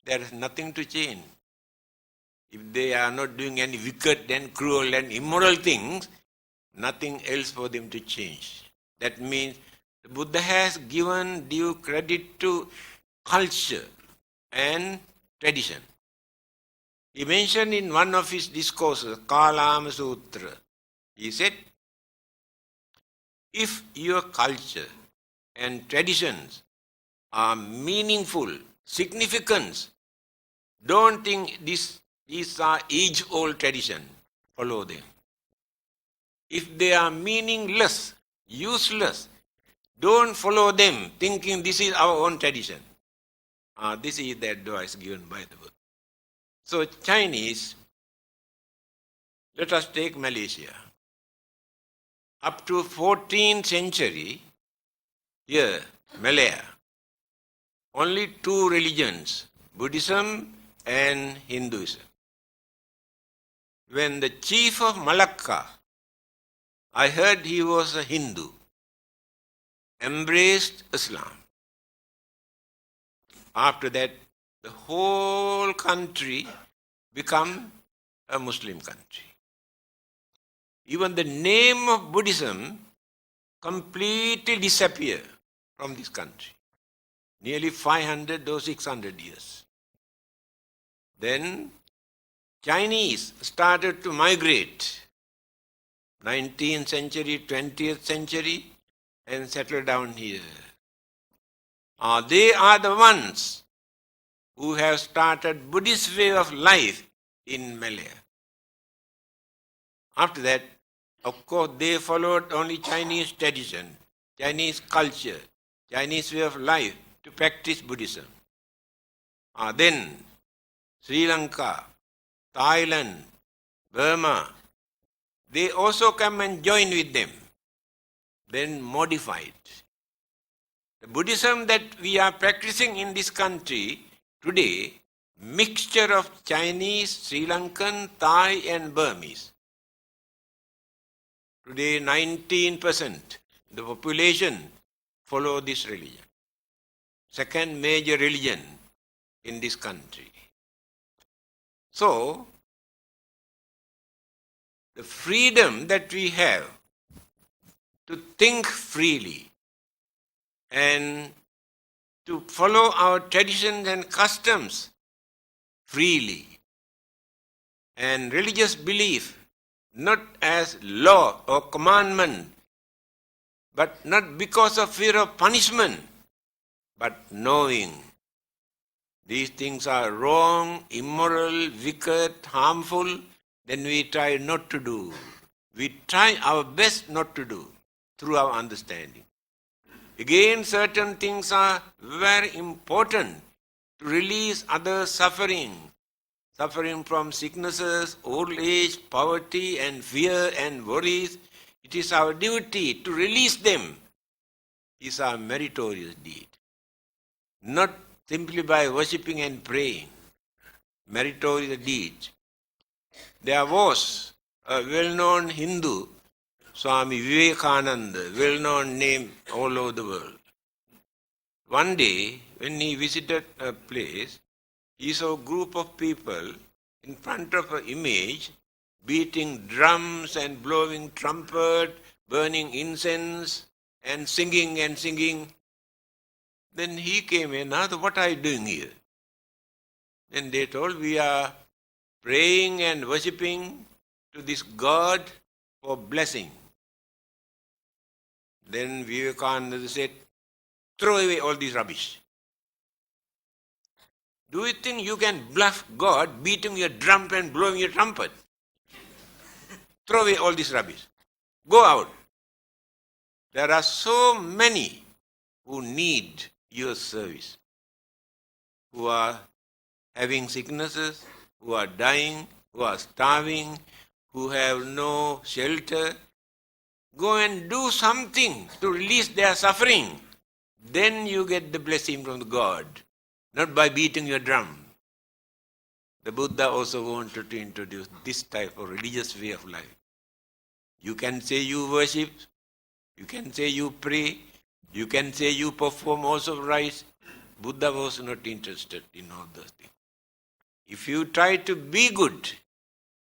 there is nothing to change. If they are not doing any wicked and cruel and immoral things, nothing else for them to change. That means the Buddha has given due credit to culture and tradition. He mentioned in one of his discourses, Kalama Sutra, he said, if your culture and traditions are meaningful, significant, don't think these are age-old tradition, follow them. If they are meaningless, useless, don't follow them thinking this is our own tradition. This is the advice given by the Buddha. So Chinese, let us take Malaysia. Up to 14th century, here, Malaya, only two religions, Buddhism and Hinduism. When the chief of Malacca, I heard he was a Hindu, embraced Islam. After that, the whole country become a Muslim country. Even the name of Buddhism completely disappeared from this country. Nearly 500 or 600 years. Then Chinese started to migrate 19th century, 20th century and settle down here. They are the ones who have started Buddhist way of life in Malaya. After that, of course, they followed only Chinese tradition, Chinese culture, Chinese way of life to practice Buddhism. Then Sri Lanka, Thailand, Burma, they also come and join with them, then modified. The Buddhism that we are practicing in this country today, mixture of Chinese, Sri Lankan, Thai and Burmese. Today 19% the population follow this religion. Second major religion in this country. So, the freedom that we have to think freely and to follow our traditions and customs freely and religious belief not as law or commandment, but not because of fear of punishment, but knowing these things are wrong, immoral, wicked, harmful, then we try not to do. We try our best not to do through our understanding. Again, certain things are very important to release other suffering from sicknesses, old age, poverty and fear and worries. It is our duty to release them. It is our meritorious deed. Not simply by worshipping and praying. Meritorious deed. There was a well-known Hindu, Swami Vivekananda, well-known name all over the world. One day, when he visited a place, he saw a group of people in front of an image, beating drums and blowing trumpet, burning incense and singing and singing. Then he came in, asked, what are you doing here? Then they told, we are praying and worshipping to this God for blessing. Then Vivekananda said, throw away all this rubbish. Do you think you can bluff God beating your drum and blowing your trumpet? Throw away all this rubbish. Go out. There are so many who need your service, who are having sicknesses, who are dying, who are starving, who have no shelter. Go and do something to release their suffering. Then you get the blessing from God, not by beating your drum. The Buddha also wanted to introduce this type of religious way of life. You can say you worship, you can say you pray, you can say you perform also rites. Buddha was not interested in all those things. If you try to be good,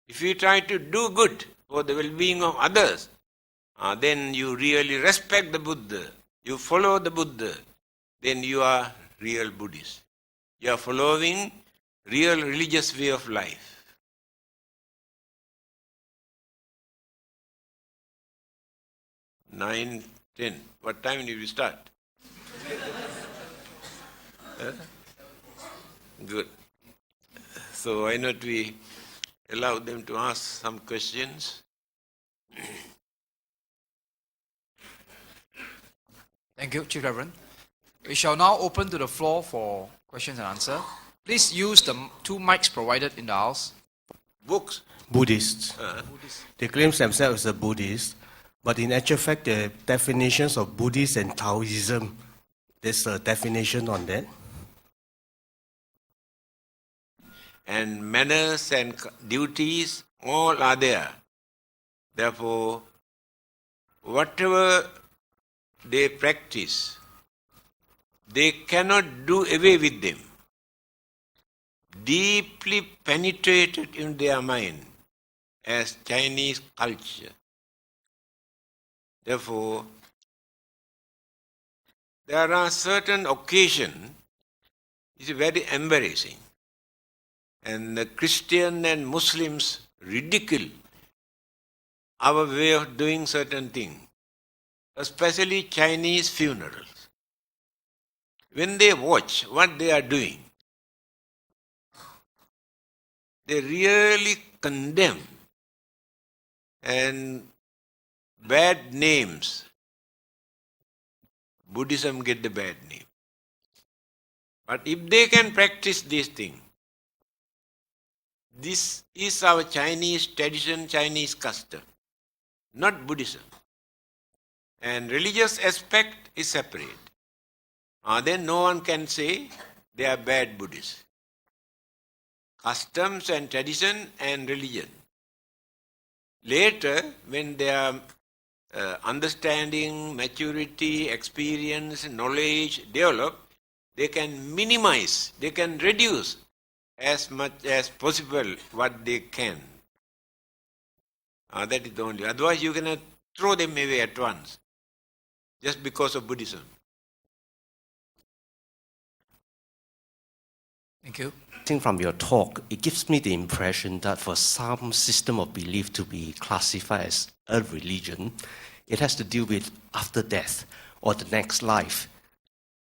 if you try to do good for the well-being of others, then you really respect the Buddha, you follow the Buddha, then you are real Buddhist. You are following real religious way of life. 9:10. What time did we start? Good. So why not we allow them to ask some questions? Thank you, Chief Reverend. We shall now open to the floor for questions and answer. Please use the 2 mics provided in the house. Books. Buddhists. They claim themselves as a Buddhist, but in actual fact, the definitions of Buddhist and Taoism, there's a definition on that. And manners and duties, all are there. Therefore, whatever they practice, they cannot do away with them. Deeply penetrated in their mind as Chinese culture. Therefore, there are certain occasions, it's very embarrassing. And the Christian and Muslims ridicule our way of doing certain things, especially Chinese funerals. When they watch what they are doing, they really condemn and bad names. Buddhism get the bad name. But if they can practice these things, this is our Chinese tradition, Chinese custom, not Buddhism. And religious aspect is separate. Then no one can say they are bad Buddhists. Customs and tradition and religion. Later, when their understanding, maturity, experience, knowledge develop, they can minimize, they can reduce as much as possible what they can. That is the only. Otherwise, you cannot throw them away at once, just because of Buddhism. Thank you. From your talk, it gives me the impression that for some system of belief to be classified as a religion, it has to do with after death or the next life.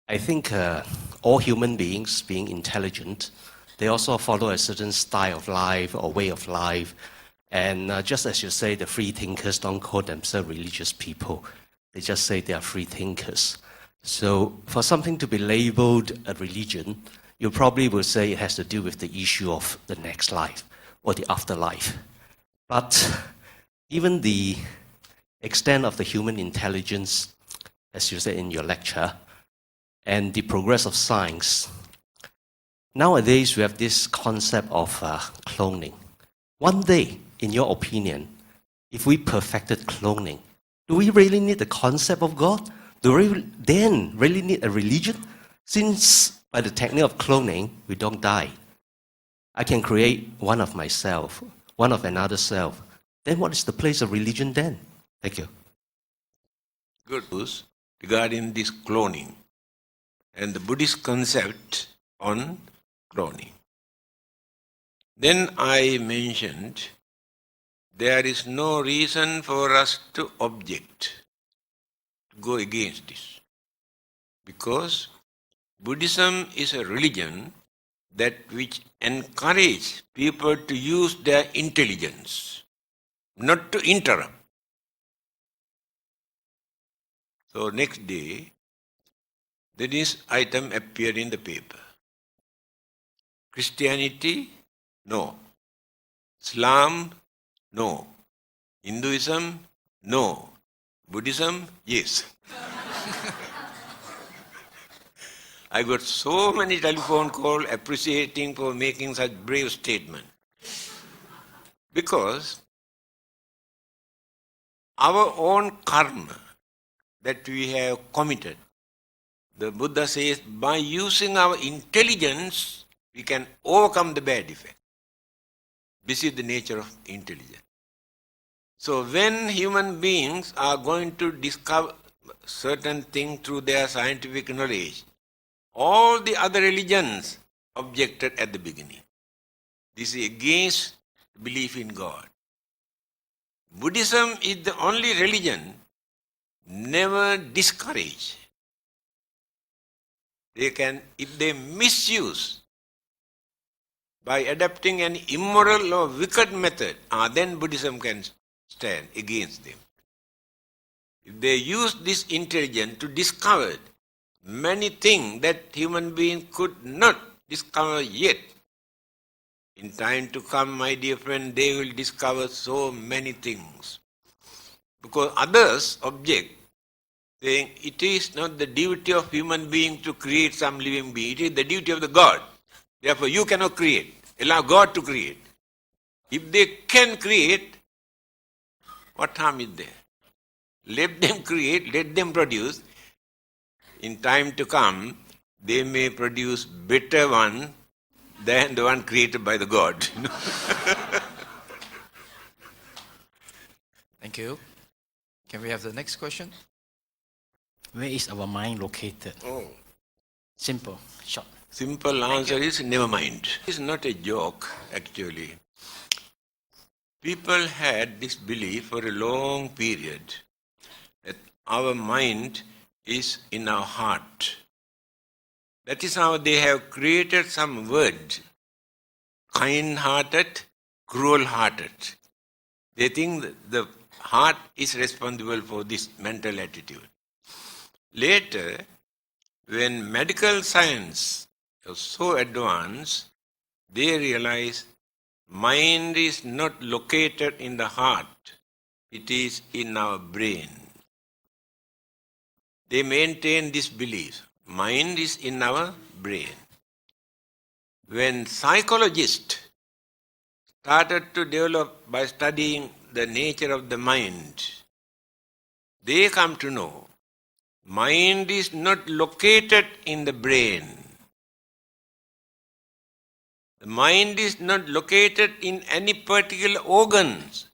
I think all human beings, being intelligent, they also follow a certain style of life or way of life. And just as you say, the free thinkers don't call themselves religious people. They just say they are free thinkers. So for something to be labeled a religion, you probably will say it has to do with the issue of the next life or the afterlife. But even the extent of the human intelligence, as you said in your lecture, and the progress of science, nowadays we have this concept of cloning. One day, in your opinion, if we perfected cloning, do we really need the concept of God? Do we then really need a religion? Since by the technique of cloning, we don't die. I can create one of myself, one of another self. Then what is the place of religion then? Thank you. Good news regarding this cloning and the Buddhist concept on cloning. Then I mentioned there is no reason for us to object, to go against this. Because Buddhism is a religion that which encourages people to use their intelligence, not to interrupt. So next day, this item appeared in the paper. Christianity, no. Islam, no. Hinduism, no. Buddhism, yes. I got so many telephone calls appreciating for making such brave statement. Because our own karma that we have committed, the Buddha says, by using our intelligence, we can overcome the bad effect. This is the nature of intelligence. So when human beings are going to discover certain things through their scientific knowledge, all the other religions objected at the beginning. This is against belief in God. Buddhism is the only religion never discourage. They can, if they misuse by adopting an immoral or wicked method, then Buddhism can stand against them. If they use this intelligence to discover many things that human beings could not discover yet, in time to come, my dear friend, they will discover so many things. Because others object, saying it is not the duty of human being to create some living being, it is the duty of the God. Therefore you cannot create, allow God to create. If they can create, what harm is there? Let them create, let them produce. In time to come, they may produce better one than the one created by the God. Thank you. Can we have the next question? Where is our mind located? Oh. Simple, short. Simple answer is never mind. It's not a joke, actually. People had this belief for a long period that our mind is in our heart. That is how they have created some word, kind-hearted, cruel-hearted. They think that the heart is responsible for this mental attitude. Later, when medical science was so advanced, they realized mind is not located in the heart, it is in our brain. They maintain this belief. Mind is in our brain. When psychologists started to develop by studying the nature of the mind, they come to know mind is not located in the brain. The mind is not located in any particular organs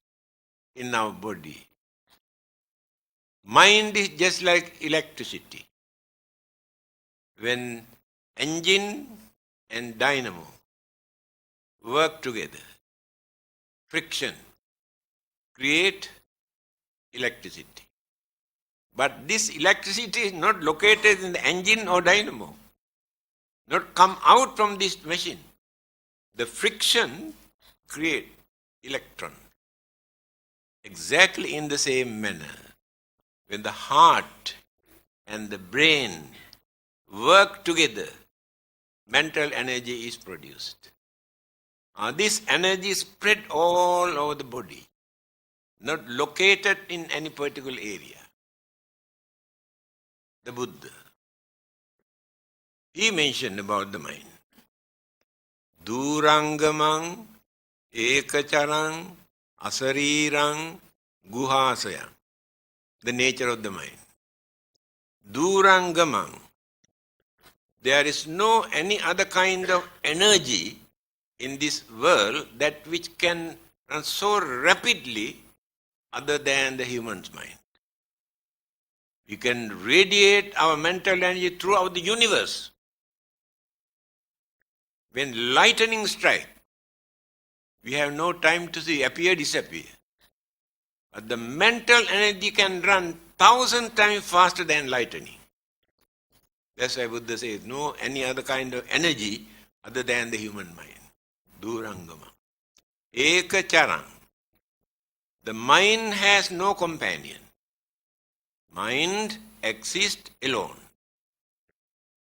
in our body. Mind is just like electricity. When engine and dynamo work together, friction create electricity. But this electricity is not located in the engine or dynamo, not come out from this machine. The friction create electron. Exactly in the same manner, when the heart and the brain work together, mental energy is produced. This energy is spread all over the body, not located in any particular area. The Buddha, he mentioned about the mind. Durangamang, ekacharang, asarirang, guhasayang. The nature of the mind. Durangamang. There is no any other kind of energy in this world that which can run so rapidly other than the human's mind. We can radiate our mental energy throughout the universe. When lightning strikes, we have no time to see appear, disappear. But the mental energy can run 1,000 times faster than lightning. That's why Buddha says, no any other kind of energy other than the human mind. Durangama. Eka charang. The mind has no companion. Mind exists alone.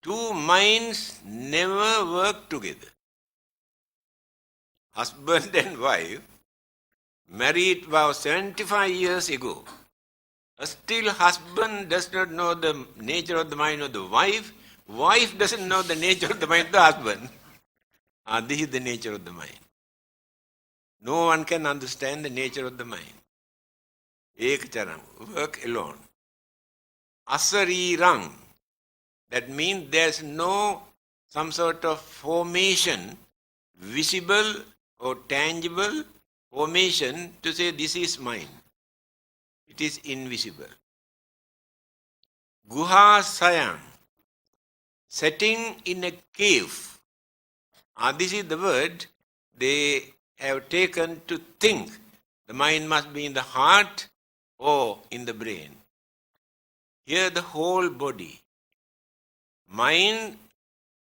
Two minds never work together. Husband and wife married about 75 years ago. Still husband does not know the nature of the mind of the wife. Wife doesn't know the nature of the mind of the husband. This is the nature of the mind. No one can understand the nature of the mind. Ekcharam, work alone. Asarirang, that means there's no some sort of formation, visible or tangible formation to say this is mine. It is invisible. Guha sayang, setting in a cave. This is the word they have taken to think. The mind must be in the heart or in the brain. Here the whole body. Mind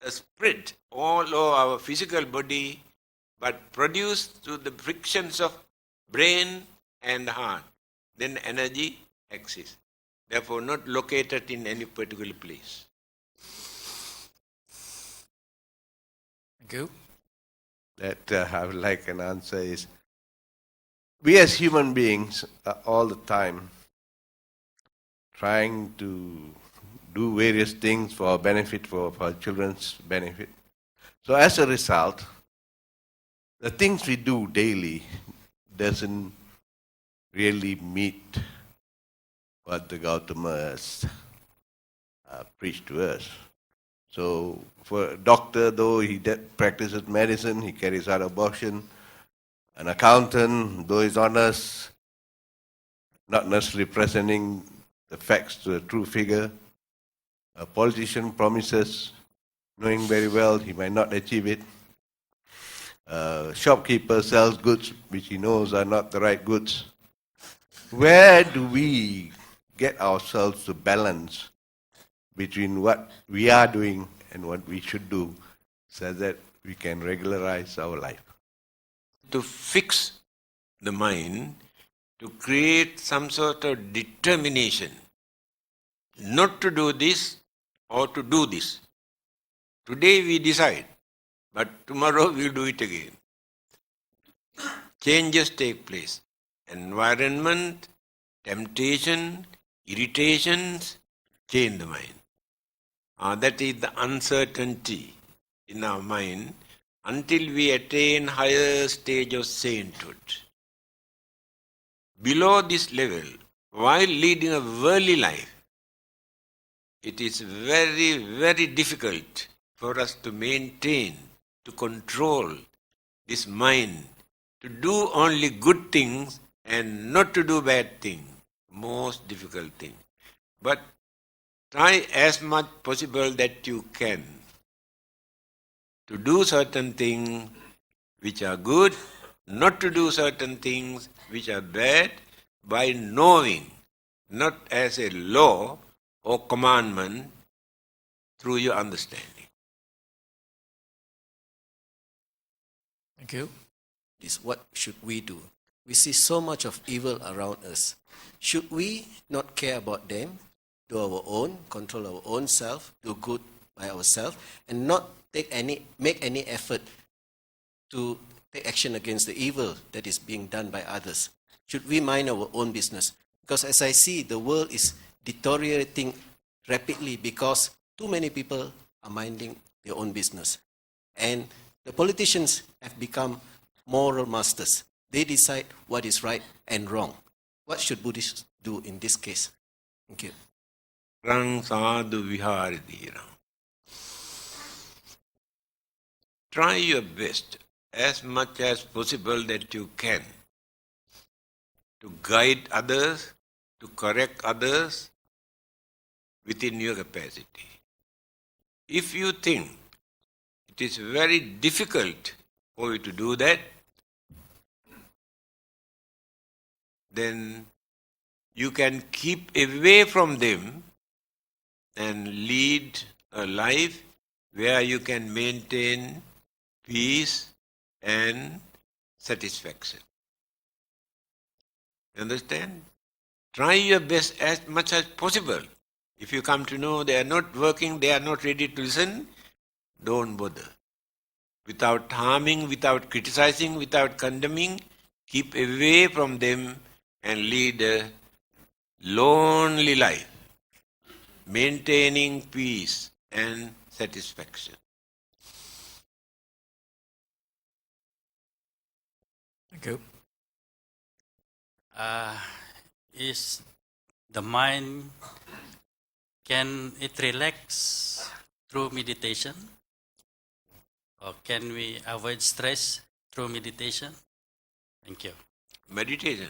spread all over our physical body, but produced through the frictions of brain and heart. Then energy exists. Therefore not located in any particular place. Thank you. That I would like an answer is, we as human beings are all the time trying to do various things for our benefit, for our children's benefit. So as a result, the things we do daily doesn't really meet what the Gautama has preached to us. So for a doctor, though he practices medicine, he carries out abortion. An accountant, though he's honest, not necessarily presenting the facts to a true figure. A politician promises, knowing very well he might not achieve it. A shopkeeper sells goods which he knows are not the right goods. Where do we get ourselves to balance between what we are doing and what we should do so that we can regularize our life? To fix the mind, to create some sort of determination not to do this or to do this. Today we decide, but tomorrow we'll do it again. Changes take place. Environment, temptation, irritations change the mind. That is the uncertainty in our mind until we attain higher stage of sainthood. Below this level, while leading a worldly life, it is very, very difficult for us to maintain, to control this mind, to do only good things and not to do bad things. Most difficult thing. But try as much possible that you can to do certain things which are good, not to do certain things which are bad, by knowing, not as a law or commandment, through your understanding. Thank you. Is what should we do? We see so much of evil around us. Should we not care about them, do our own, control our own self, do good by ourselves, and not make any effort to take action against the evil that is being done by others? Should we mind our own business? Because as I see, the world is deteriorating rapidly because too many people are minding their own business. And the politicians have become moral masters. They decide what is right and wrong. What should Buddhists do in this case? Thank you. Rang sadhu viharidhiram. Try your best, as much as possible that you can, to guide others, to correct others within your capacity. If you think it is very difficult for you to do that, then you can keep away from them and lead a life where you can maintain peace and satisfaction. Understand? Try your best as much as possible. If you come to know they are not working, they are not ready to listen, don't bother. Without harming, without criticizing, without condemning, keep away from them and lead a lonely life, maintaining peace and satisfaction. Thank you. Is the mind, can it relax through meditation? Or can we avoid stress through meditation? Thank you. Meditation.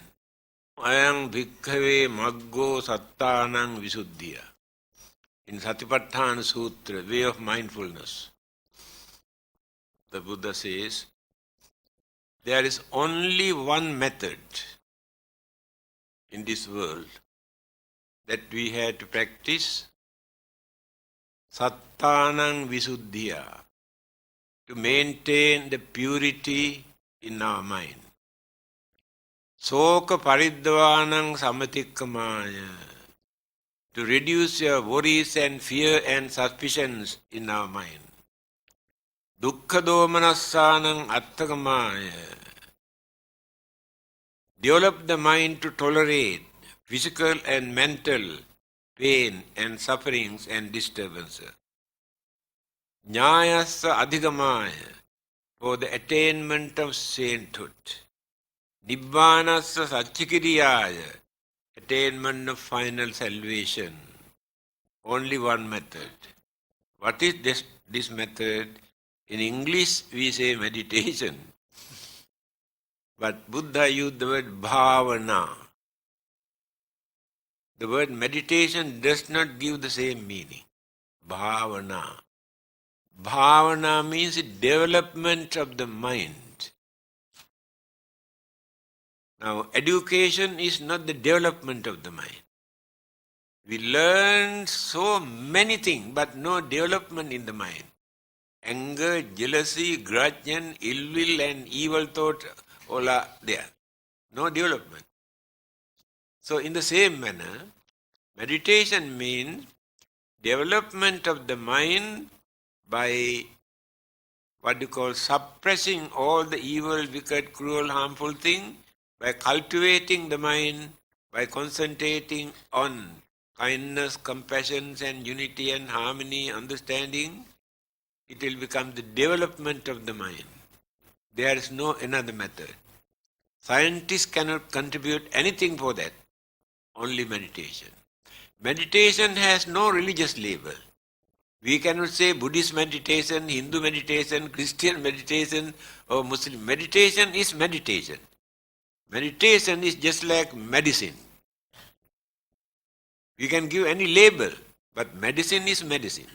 Ayang bhikkhave maggo sattanang visuddhiya. In Satipatthana Sutra, way of mindfulness, the Buddha says, there is only one method in this world that we have to practice, sattanang visuddhiya, to maintain the purity in our mind. Soka paridvanang samatikkhamaya, to reduce your worries and fear and suspicions in our mind. Dukkha domanassanang atthakhamaya, develop the mind to tolerate physical and mental pain and sufferings and disturbances. Nyayassa adhigamaya, for the attainment of sainthood. Nibbanassa satchikiriyaya, attainment of final salvation. Only one method. What is this method? In English we say meditation. But Buddha used the word bhavana. The word meditation does not give the same meaning. Bhavana. Bhavana means development of the mind. Now, education is not the development of the mind. We learn so many things, but no development in the mind. Anger, jealousy, grudge, and ill will and evil thought, all are there. No development. So, in the same manner, meditation means development of the mind by what you call suppressing all the evil, wicked, cruel, harmful things, by cultivating the mind, by concentrating on kindness, compassion and unity and harmony, understanding, it will become the development of the mind. There is no another method. Scientists cannot contribute anything for that, only meditation. Meditation has no religious label. We cannot say Buddhist meditation, Hindu meditation, Christian meditation or Muslim. Meditation is meditation. Meditation is just like medicine. We can give any label, but medicine is medicine.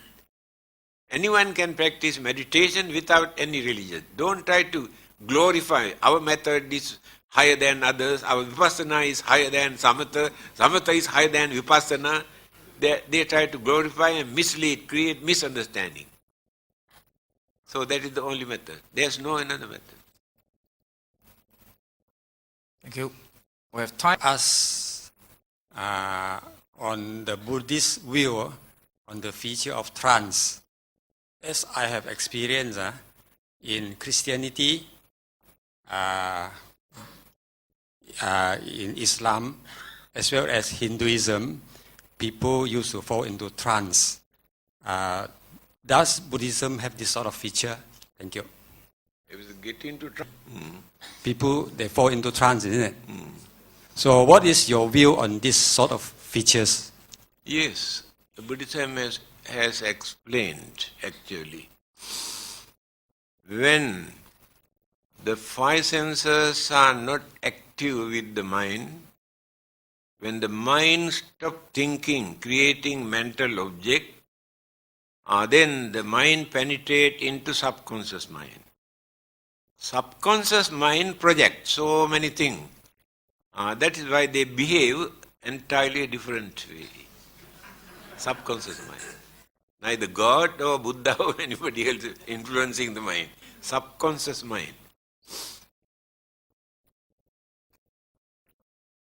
Anyone can practice meditation without any religion. Don't try to glorify. Our method is higher than others. Our vipassana is higher than samatha. Samatha is higher than vipassana. They try to glorify and mislead, create misunderstanding. So that is the only method. There's no another method. Thank you. We have time. Us on the Buddhist view on the feature of trance. As I have experienced in Christianity, in Islam, as well as Hinduism, people used to fall into trance. Does Buddhism have this sort of feature? Thank you. If you get into trance, People, they fall into trance, isn't it? So what is your view on this sort of features? yes, Buddhism has explained actually. When the five senses are not active with the mind, when the mind stops thinking, creating mental object, then the mind penetrates into subconscious mind. Subconscious mind projects so many things. That is why they behave entirely different way. Subconscious mind. Neither God or Buddha or anybody else influencing the mind. Subconscious mind.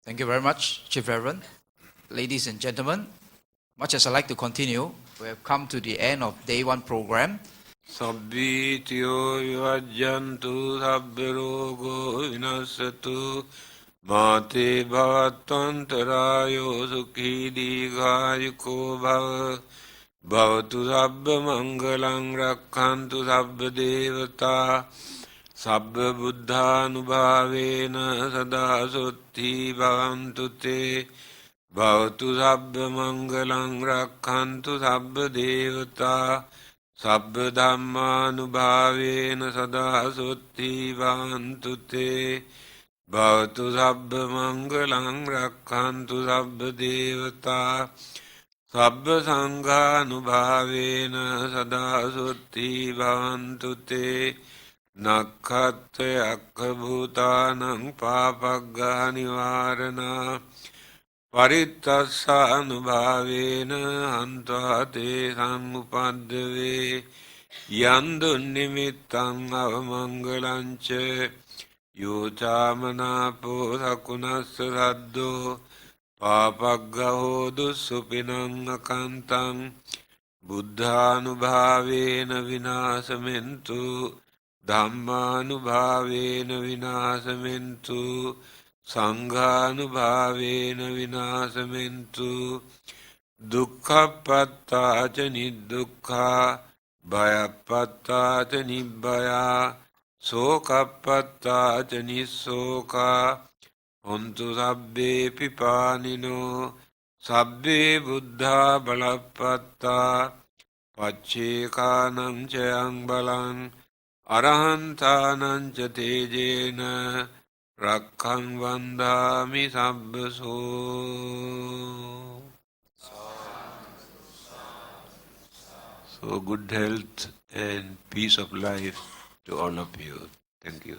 Thank you very much, Chief Reverend. Ladies and gentlemen, much as I like to continue, we have come to the end of day one program. Sabbitiyo vivajjantu sabbarogo vinasatu mate bhavatantarayo sukhi dīghāyuko bhava bhavatu sabba mangalang rakkhantu sabba devata sabba buddhanubhavena sada sotti bhavantu te bhavatu sabba mangalang rakkhantu sabba devata Sabbadanam sada sotti bhavantu te bhavatu sabba mangalang rakkhantu sabba devata sabba sanghanubhavena sada sotti bhavantu te tanhakkhayo bhutanam papagga nivarana Parittassanubhavena hantva te samupaddave yandun nimittang avamangalanche yochamanapo sakunassa saddho papaggaho dussupinang akantang buddhanubhavena vinasamentu dhammanubhavena vinasamentu Sanghanubhavena vinasamentu dukkhapatta ca nidukkha bhayapatta ca nibbhaya sokapatta ca nisoka hontu sabbe pipanino sabbe buddha balapatta paccekanam cayang balang arahantanam ca tejena Rakkhaṃ vandāmi sabbaso. So good health and peace of life to all of you. Thank you.